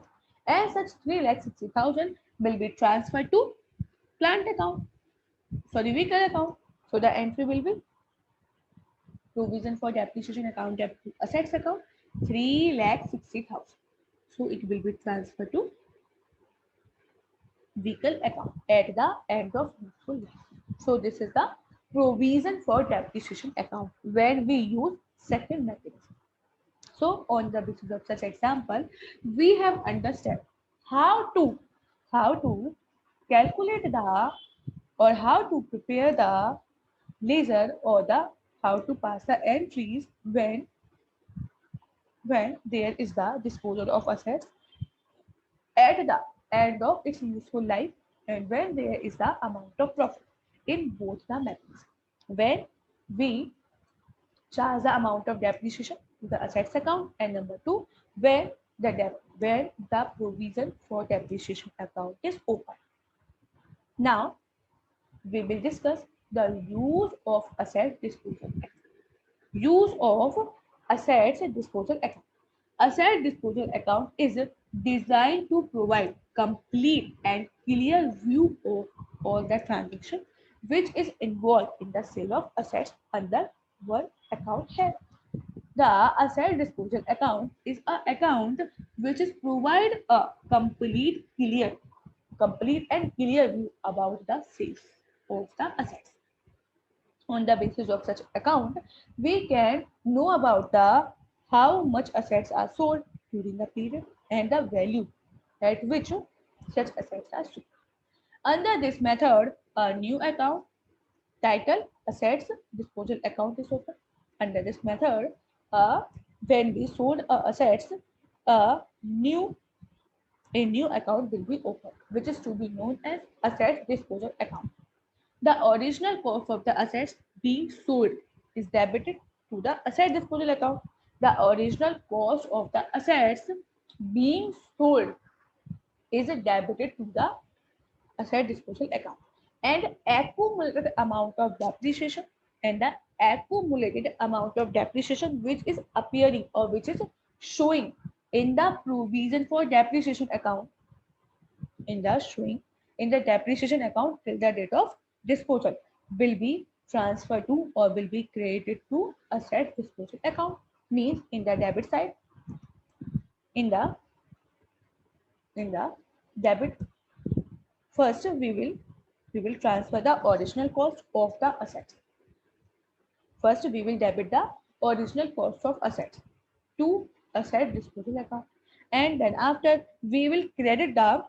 and such 3,60,000 will be transferred to plant account, sorry, vehicle account. So the entry will be provision for depreciation account debit to assets account 3,60,000. So it will be transferred to vehicle account at the end of useful life. So this is the provision for depreciation account when we use second mechanism. So on the basis of such example, we have understood how to calculate the or how to prepare the ledger or the how to pass the entries when there is the disposal of assets at the end of its useful life, and when there is the amount of profit in both the methods. When we charge the amount of depreciation to the assets account, and number two, where the provision for depreciation account is open. Now we will discuss the use of asset disposal account. Use of assets disposal account. Asset disposal account is designed to provide complete and clear view of all the transaction which is involved in the sale of assets under one account head. The asset disposal account is an account which is provide a complete and clear view about the sales. of the assets. On the basis of such account, we can know about the how much assets are sold during the period and the value at which such assets are sold. Under this method, a new account title assets disposal account is opened. Under this method, when we sold assets, a new account will be opened, which is to be known as assets disposal account. The original cost of the assets being sold is debited to the asset disposal account. The original cost of the assets being sold is debited to the asset disposal account. And accumulated amount of depreciation and the accumulated amount of depreciation which is appearing or which is showing in the provision for depreciation account in the depreciation account till the date of disposal will be transferred to or will be credited to asset disposal account. Means in the debit side, in the debit, first we will transfer the original cost of the assets. First we will debit the original cost of assets to asset disposal account, and then after we will credit the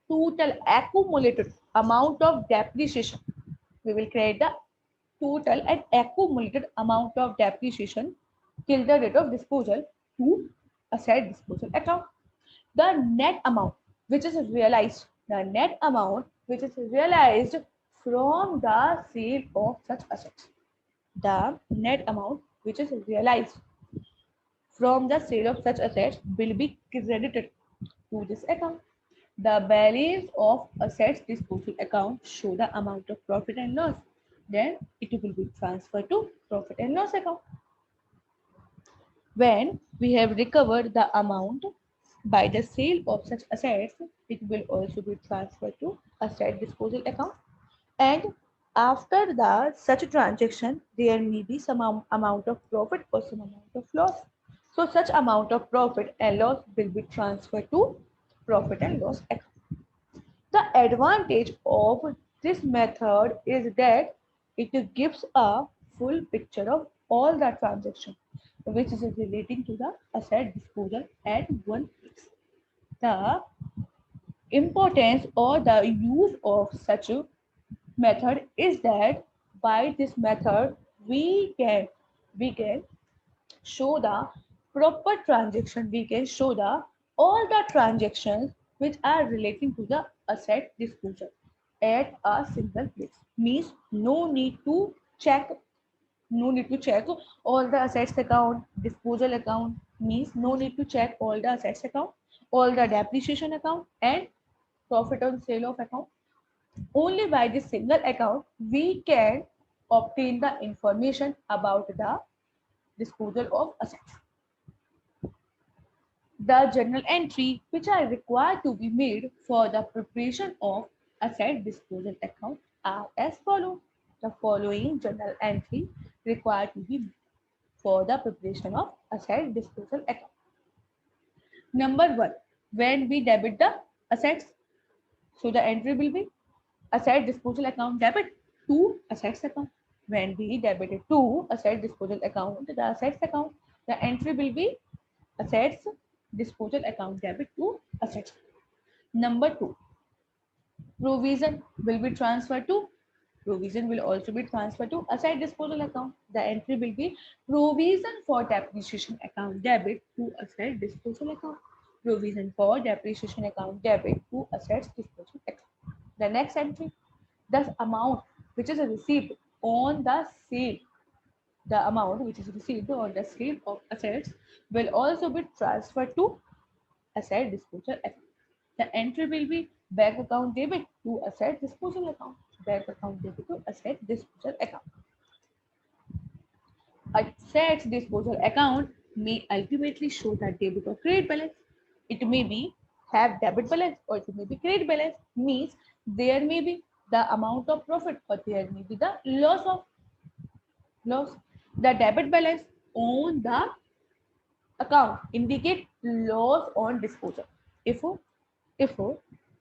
total accumulated amount of depreciation. We will credit the total and accumulated amount of depreciation till the date of disposal to asset disposal account. The net amount which is realized, the net amount which is realized from the sale of such assets. The net amount which is realized from the sale of such assets will be credited to this account. The balance of assets disposal account show the amount of profit and loss. Then it will be transferred to profit and loss account. When we have recovered the amount by the sale of such assets, it will also be transferred to asset disposal account. And after the such transaction, there may be some amount of profit or some amount of loss. So such amount of profit and loss will be transferred to profit and loss account. The advantage of this method is that it gives a full picture of all the transactions which is relating to the asset disposal at one place. The importance or the use of such a method is that by this method we can show the proper transaction, we can show the all the transactions which are relating to the asset disposal at a single place. Means no need to check all the assets account, disposal account. Means no need to check all the assets account, all the depreciation account and profit on sale of account. Only by this single account we can obtain the information about the disposal of assets. The journal entry which are required to be made for the preparation of asset disposal account are as follows. The following journal entry required to be made for the preparation of asset disposal account. Number 1, when we debit the assets, so the entry will be asset disposal account debit to assets account. When we debit it to asset disposal account, the assets account, the entry will be assets disposal account debit to assets. Number 2, provision will be transferred to provision will also be transferred to asset disposal account. The entry will be provision for depreciation account debit to asset disposal account. Provision for depreciation account debit to assets disposal account. The next entry, the amount which is received on the sale, the amount which is received on the sale of assets will also be transferred to asset disposal account. The entry will be bank account debit to asset disposal account. Bank account debit to asset disposal account. Assets disposal account may ultimately show the debit or credit balance. It may be have debit balance or it may be credit balance. Means there may be the amount of profit or there may be the loss. The debit balance on the account indicate loss on disposal. If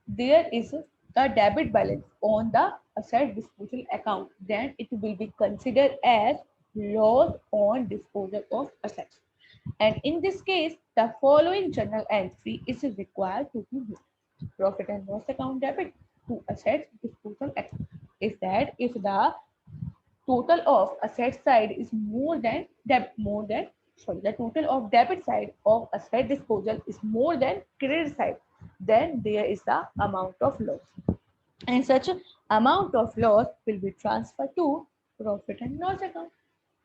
there is the debit balance on the asset disposal account, then it will be considered as loss on disposal of assets. And in this case, the following journal entry is required to be made. Profit and loss account debit to assets disposal account is that if the total of asset side is the total of debit side of asset disposal is more than credit side, then there is the amount of loss, and such amount of loss will be transferred to profit and loss account.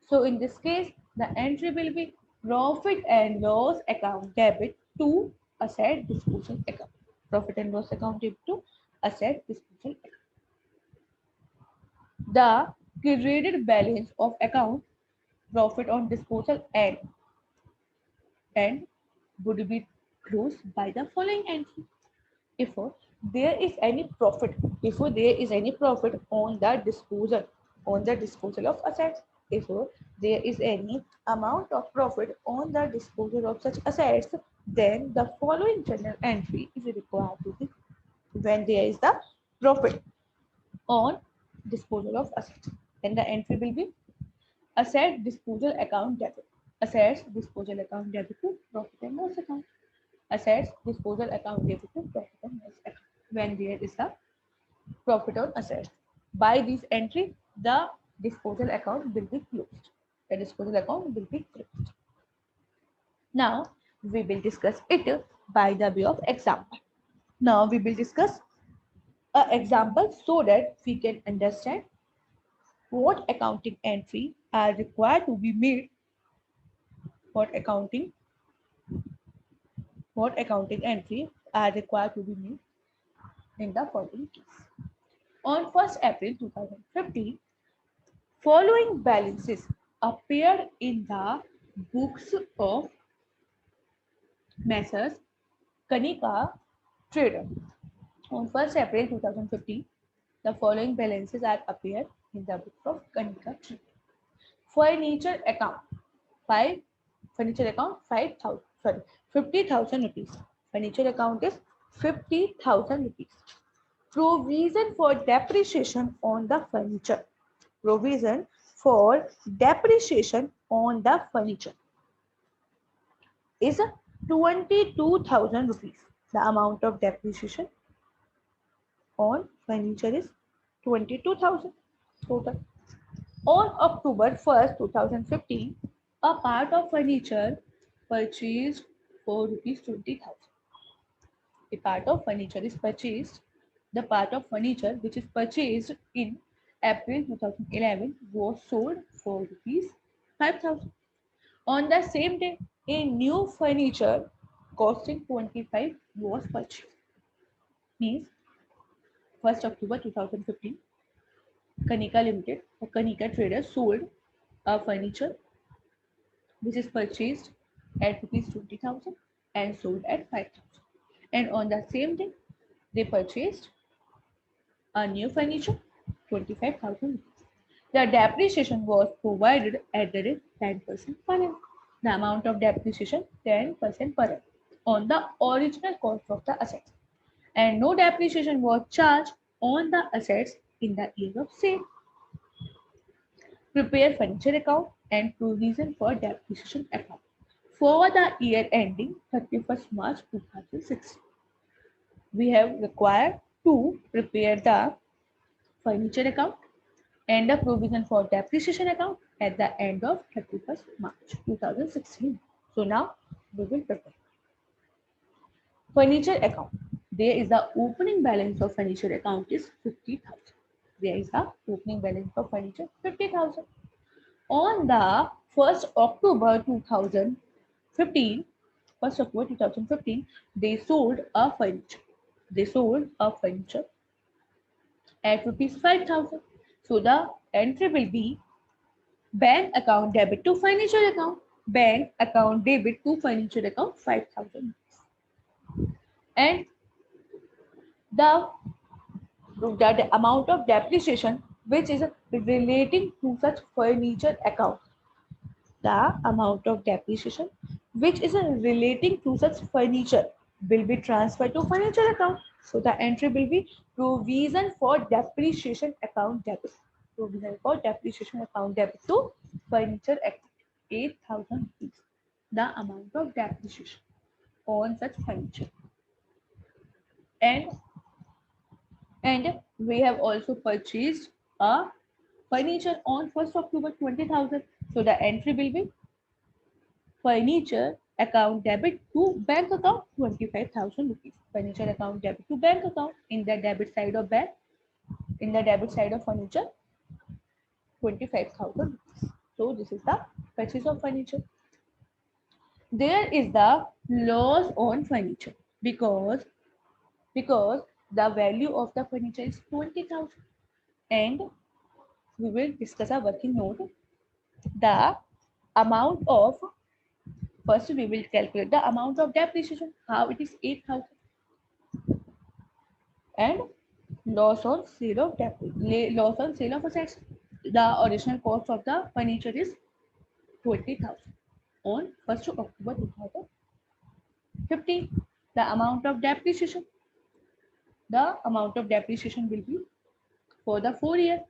So in this case, the entry will be profit and loss account debit to asset disposal account. Profit and loss account debit to asset disposal account. The credited balance of account profit on disposal and would be closed by the following entry. If there is any profit, on the disposal of assets, if there is any amount of profit on the disposal of such assets, then the following journal entry is required to be when there is the profit on disposal of assets. Then the entry will be asset disposal account debit. Assets disposal account debit to profit and loss account. Assets disposal account debit to profit and loss account when there is a profit on assets. By this entry, the disposal account will be closed. The disposal account will be closed. Now, we will discuss it by the way of example. Now, we will discuss an example so that we can understand what accounting entry are required to be made, what accounting entry are required to be made in the following case. On 1st April 2015, following balances appeared in the books of Messrs. Kanika Trader. On 1st April 2015, the following balances are appeared in the book of Kanika Trader. Furniture account 50,000 rupees. Furniture account is 50,000 rupees. Provision for depreciation on the furniture. Provision for depreciation on the furniture is 22,000 rupees. The amount of depreciation on furniture is 22,000 total. On October 1st, 2015, a part of furniture purchased for rupees 20,000. A part of furniture is purchased. The part of furniture which is purchased in April 2011 was sold for rupees 5,000. On the same day, a new furniture costing 25 was purchased. Means 1st October 2015, Kanika Limited or Kanika Traders sold a furniture which is purchased at rupees 20,000 and sold at 5,000. And on the same day, they purchased a new furniture, 25,000 rupees. The depreciation was provided at the rate 10% per annum. The amount of depreciation 10% per annum on the original cost of the assets. And no depreciation was charged on the assets in the year of sale. Prepare furniture account and provision for depreciation account for the year ending 31st March 2016. We have required to prepare the furniture account and the provision for depreciation account at the end of 31st March 2016. So now we will prepare. Furniture account. There is the opening balance of furniture account is 50,000. There is the opening balance of furniture 50,000. On the 1st October 2015, they sold a furniture. At rupees 5,000. So the entry will be bank account debit to furniture account. Bank account debit to furniture account 5,000. And the amount of depreciation which is relating to such furniture account. The amount of depreciation which is relating to such furniture will be transferred to furniture account. So the entry will be provision for depreciation account debit. Provision for depreciation account debit to furniture account. 8,000 rupees. The amount of depreciation on such furniture. And we have also purchased a furniture on 1st October 20,000. So the entry will be furniture account debit to bank account 25,000 rupees. Furniture account debit to bank account in the debit side of bank, in the debit side of furniture 25,000 rupees. So this is the purchase of furniture. There is the loss on furniture because the value of the furniture is 20,000, and we will discuss a working note. The amount of, first we will calculate the amount of depreciation, how it is 8,000, and loss on sale of assets. The original cost of the furniture is 20,000 on 1st October 2015. The amount of depreciation. The amount of depreciation will be for the 4 year,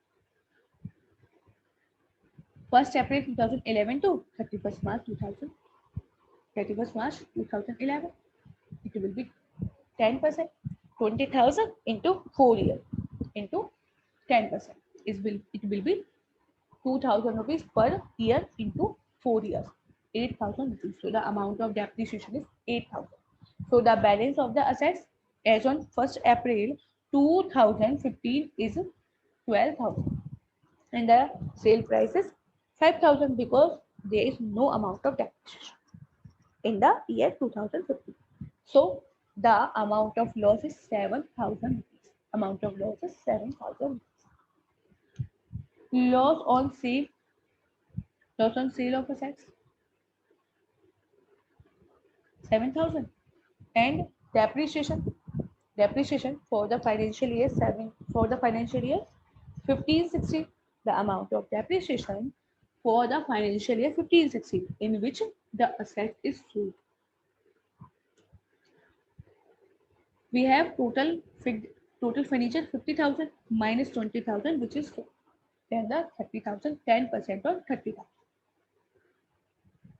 1st April 2011 to 31st March 2011. It will be 10%. 20,000 into 4 years into 10%. It will be 2,000 rupees per year into 4 years. 8,000 rupees. So the amount of depreciation is 8,000. So the balance of the assets as on 1st April 2015 is 12,000. And the sale price is 5,000 because there is no amount of depreciation in the year 2015. So the amount of loss is 7,000 rupees. Amount of loss is 7,000 rupees. Loss on sale of assets 7,000, and depreciation for the financial year 15-16. The amount of depreciation for the financial year 15-16 in which the asset is sold. We have total furniture 50,000 minus 20,000, which is 4. Then the 30,000, 10% on 30,000.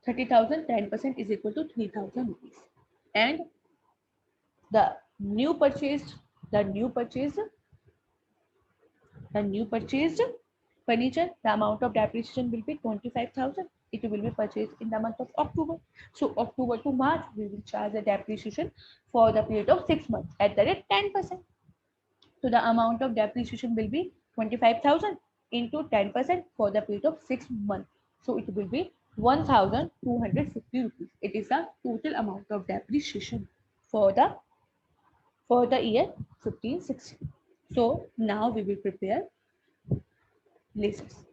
30,000, 10% is equal to 3,000 rupees. And the new purchased furniture, the amount of depreciation will be 25,000. It will be purchased in the month of October. So October to March, we will charge the depreciation for the period of 6 months at the rate 10%. So the amount of depreciation will be 25,000 into 10% for the period of 6 months. So it will be 1,250 rupees. It is the total amount of depreciation for the year 15-16. So now we will prepare leases.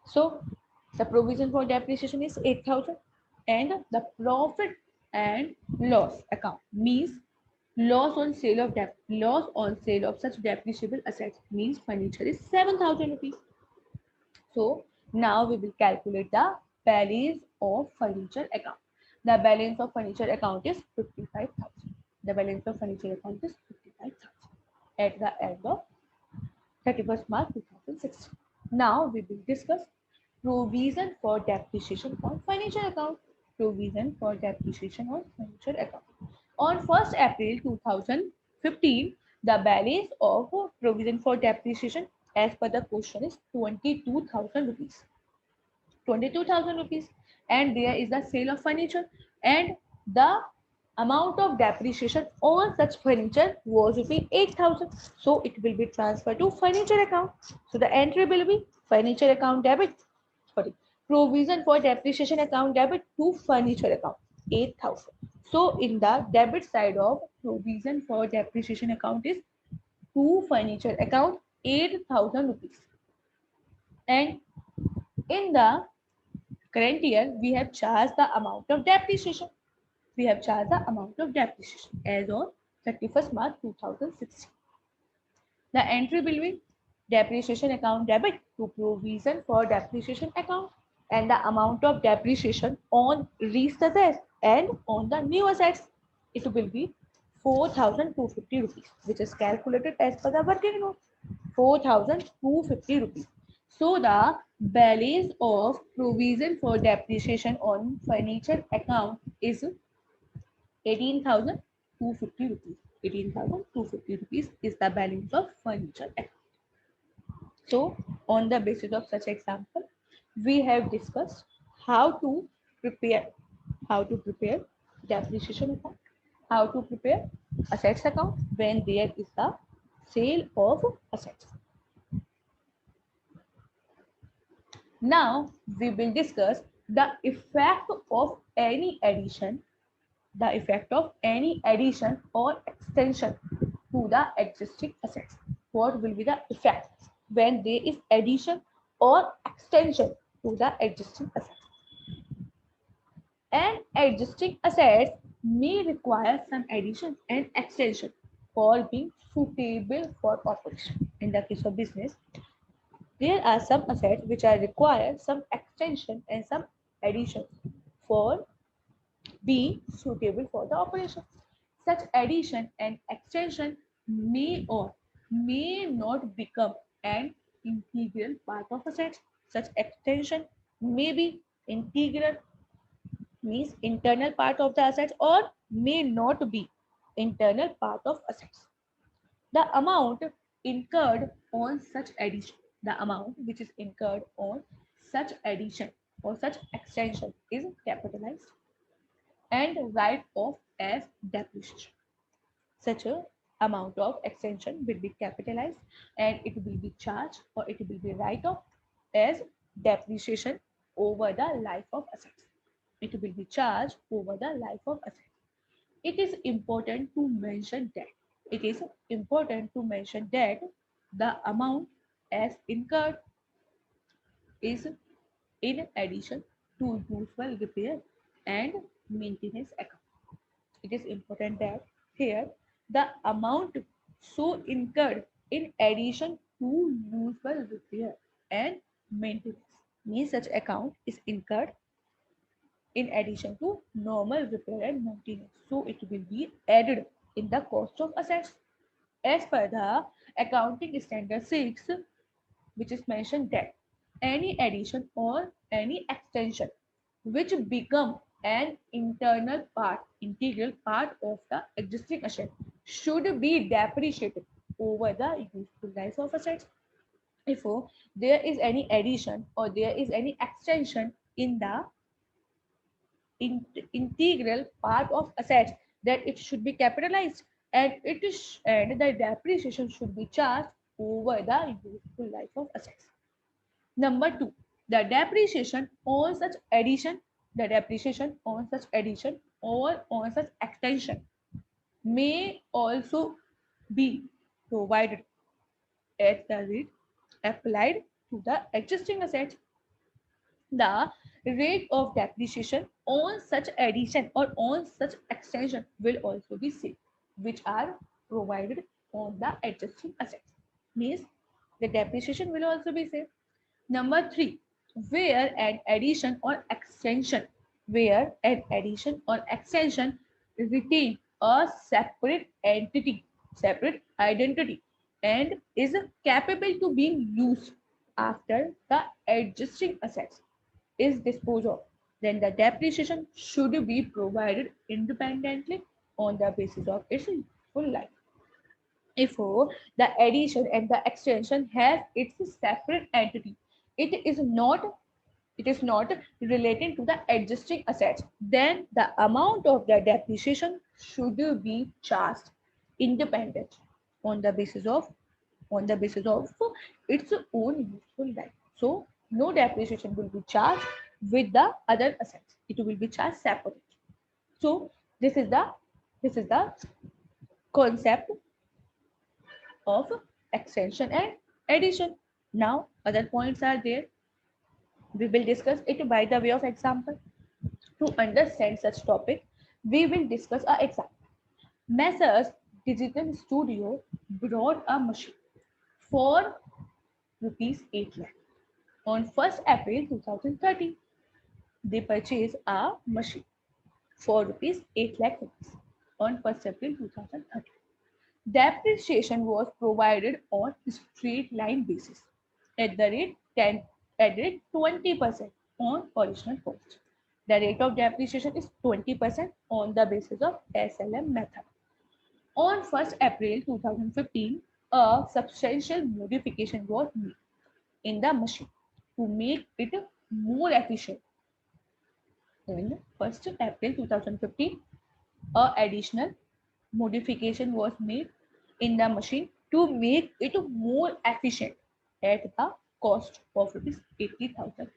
So the provision for depreciation is 8,000, and the profit and loss account means loss on sale of such depreciable assets means furniture is 7,000 rupees. So now we will calculate the balance of furniture account. The balance of furniture account is 55,000. The balance of furniture account is 55,000 at the end of 31st March 2016. Now we will discuss provision for depreciation on furniture account. Provision for depreciation on furniture account. On 1st April 2015, the balance of provision for depreciation as per the question is 22,000 rupees. 22,000 rupees, and there is the sale of furniture, and the amount of depreciation on such furniture was 8,000. So it will be transferred to furniture account. So the entry will be furniture account debit, provision for depreciation account debit to furniture account 8,000. So in the debit side of provision for depreciation account is to furniture account 8,000 rupees. And in the current year, we have charged the amount of depreciation. We have charged the amount of depreciation as on 31st March 2016. The entry will be depreciation account debit to provision for depreciation account, and the amount of depreciation on leased assets and on the new assets. it will be 4,250 rupees, which is calculated as per the working note. 4,250 rupees. So the balance of provision for depreciation on furniture account is 18,250 rupees. 18,250 rupees is the balance of furniture account. So on the basis of such example, we have discussed how to prepare, depreciation account, how to prepare assets account when there is the sale of assets. Now we will discuss the effect of any addition, or extension to the existing assets. What will be the effect when there is addition or extension to the existing assets? And existing assets may require some addition and extension for being suitable for operation. In the case of business, there are some assets which are require some extension and some addition for being suitable for the operation. Such addition and extension may or may not become an integral part of assets. Such extension may be integral, means internal part of the assets, or may not be internal part of assets. The amount incurred on such addition, the amount which is incurred on such addition or such extension is capitalized and write off as depreciation. Such a amount of extension will be capitalized and it will be charged or it will be write off as depreciation over the life of assets. It will be charged over the life of assets. It is important to mention that the amount as incurred is in addition to usual repair and maintenance account. It is important that here the amount so incurred in addition to usual repair and maintenance, means such account is incurred in addition to normal repair and maintenance. So it will be added in the cost of assets. As per the accounting standard 6, which is mentioned that any addition or any extension which become an integral part of the existing asset should be depreciated over the useful life of assets. If there is any addition or there is any extension in the integral part of assets, that it should be capitalized and the depreciation should be charged over the useful life of assets. Number 2, the depreciation on such addition, or on such extension may also be provided at the rate applied to the existing assets. The rate of depreciation on such addition or on such extension will also be same, which are provided on the existing assets. Means the depreciation will also be same. Number 3, where an addition or extension retain a separate identity, and is capable to being used after the existing assets is disposed of, then the depreciation should be provided independently on the basis of its full life. If the addition and the extension has its separate entity, it is not relating to the existing assets, then the amount of the depreciation should be charged independent on the basis of its own useful life. So no depreciation will be charged with the other assets, it will be charged separately. So this is the concept of extension and addition. Now other points are there, we will discuss it by the way of example. To understand such topic, we will discuss an example. Messrs Digital Studio brought a machine for rupees 8 lakh on 1st April 2013. They purchased a machine for rupees 8 lakh rupees. on 1st April 2013. Depreciation was provided on straight line basis at the rate 10 at the rate 20% on original cost. The rate of depreciation is 20% on the basis of SLM method. On 1st April 2015, a substantial modification was made in the machine to make it more efficient. On 1st April 2015, a additional modification was made in the machine to make it more efficient at the cost of rupees 80,000.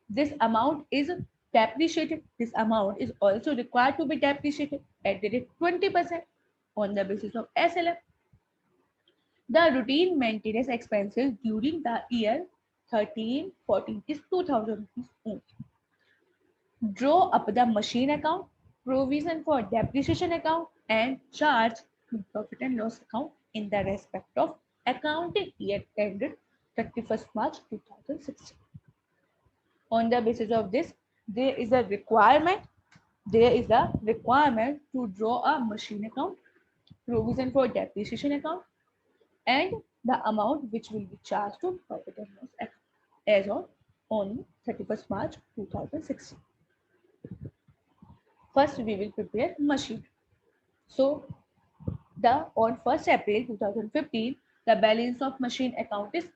This amount is depreciated. This amount is also required to be depreciated at the rate 20% on the basis of SLM. The routine maintenance expenses during the year 13-14 is 2,000 rupees only. Draw up the machine account, provision for depreciation account, and charge to profit and loss account in the respect of accounting year ended 31st March 2016. On the basis of this, there is a requirement to draw a machine account, provision for depreciation account, and the amount which will be charged to profit and loss account as on 31st March 2016. First, we will prepare machine. So, on 1st April 2015, the balance of machine account is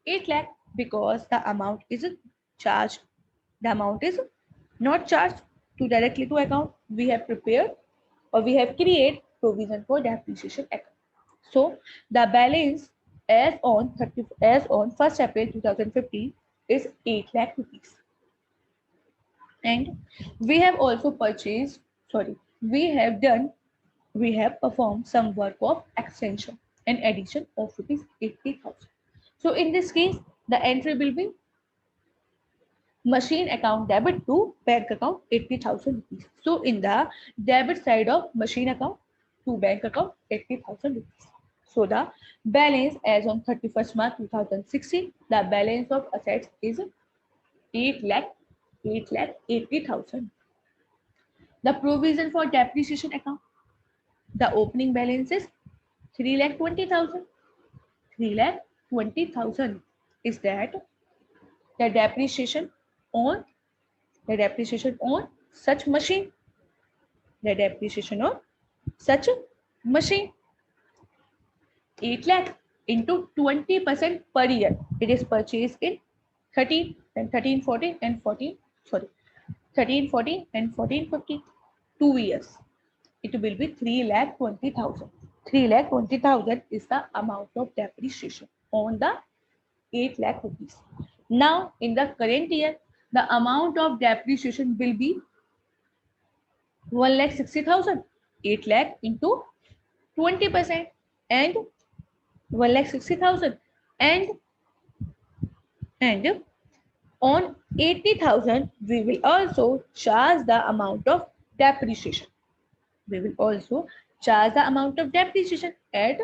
8 lakh because the amount is charged. The amount is not charged directly to account. We have prepared or we have created provision for depreciation account. So, the balance as on 1st April 2015 is 8 lakh rupees. And we have also we have performed some work of extension and addition of rupees 80,000. So in this case, the entry will be machine account debit to bank account 80,000 rupees. So in the debit side of machine account to bank account 80,000 rupees. So the balance as on 31st March 2016, the balance of assets is 8,80,000. The provision for depreciation account, the opening balance is 3,20,000. 3,20,000 is that the depreciation on such machine. The depreciation on such machine. 8 lakh into 20% per year. It is purchased in 13, then 13, 14 and 14. Sorry, 13, 14 and 14, 15. 2 years. It will be 3,20,000. 3,20,000 is the amount of depreciation on the 8 lakh rupees. Now, in the current year, the amount of depreciation will be 1,60,000. 8 lakh into 20% and 1,60,000 and on 80,000 we will also charge the amount of depreciation. We will also charge the amount of depreciation at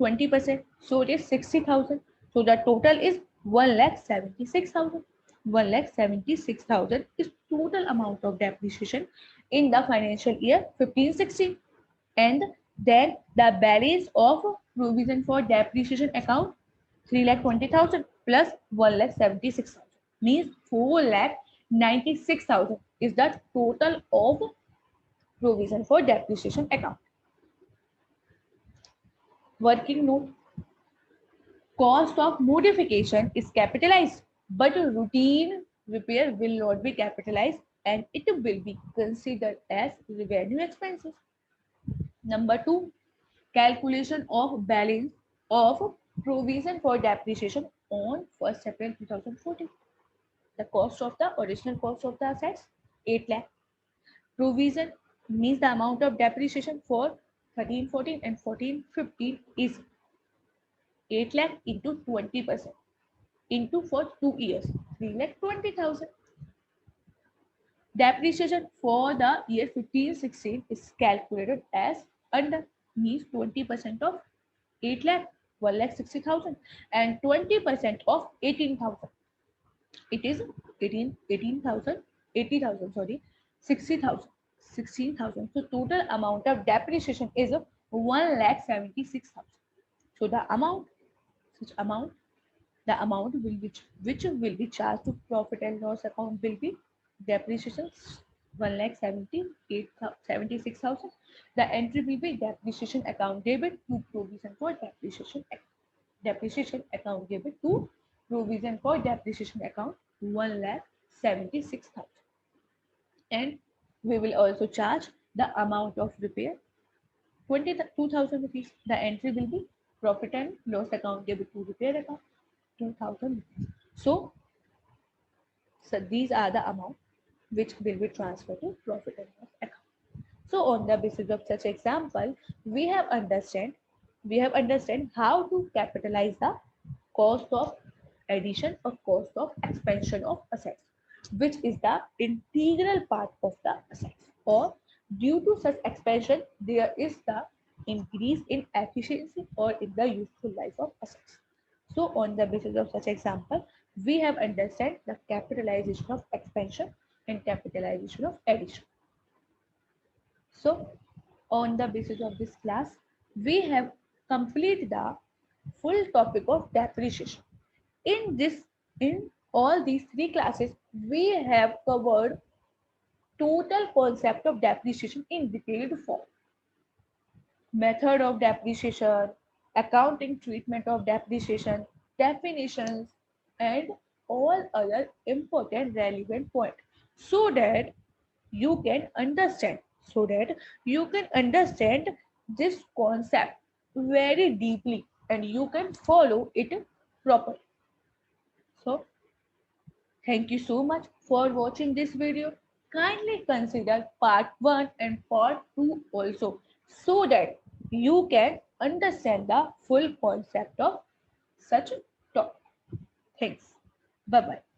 20%. So it is 60,000. So the total is 1,76,000. 1,76,000 is total amount of depreciation in the financial year 15-16. And then the balance of provision for depreciation account 3,20,000 plus 1,76,000 means 4,96,000 is the total of provision for depreciation account. Working note: cost of modification is capitalized, but routine repair will not be capitalized and it will be considered as revenue expenses. Number 2, calculation of balance of provision for depreciation on 1st April 2014. The cost of the original cost of the assets 8 lakh. Provision means the amount of depreciation for 13-14 and 14-15 is 8 lakh into 20% into for 2 years 3,20,000. Depreciation for the year 15-16 is calculated as under means 20% of 8 lakh 1,60,000 and 20% of 18,000. It is 80,000 sorry 60,000. 16,000. So total amount of depreciation is 1,76,000. So the amount, the amount which will be charged to profit and loss account will be depreciation 1,76,000. The entry will be depreciation account debit to provision for depreciation account debit to provision for depreciation account 1,76,000. And we will also charge the amount of repair 22,000 rupees. The entry will be profit and loss account debit to repair account 2,000 rupees. So these are the amount which will be transferred to profit and loss account. So on the basis of such example, we have understand how to capitalize the cost of addition or cost of expansion of assets, which is the integral part of the assets. Or due to such expansion, there is the increase in efficiency or in the useful life of assets. So on the basis of such example, we have understand the capitalization of expansion and capitalization of addition. So on the basis of this class, we have completed the full topic of depreciation. In all these three classes, we have covered total concept of depreciation in detailed form. Method of depreciation, accounting treatment of depreciation, definitions, and all other important relevant points, so that you can understand this concept very deeply and you can follow it properly. So thank you so much for watching this video. Kindly consider part 1 and part 2 also, so that you can understand the full concept of such topic. Thanks. Bye bye.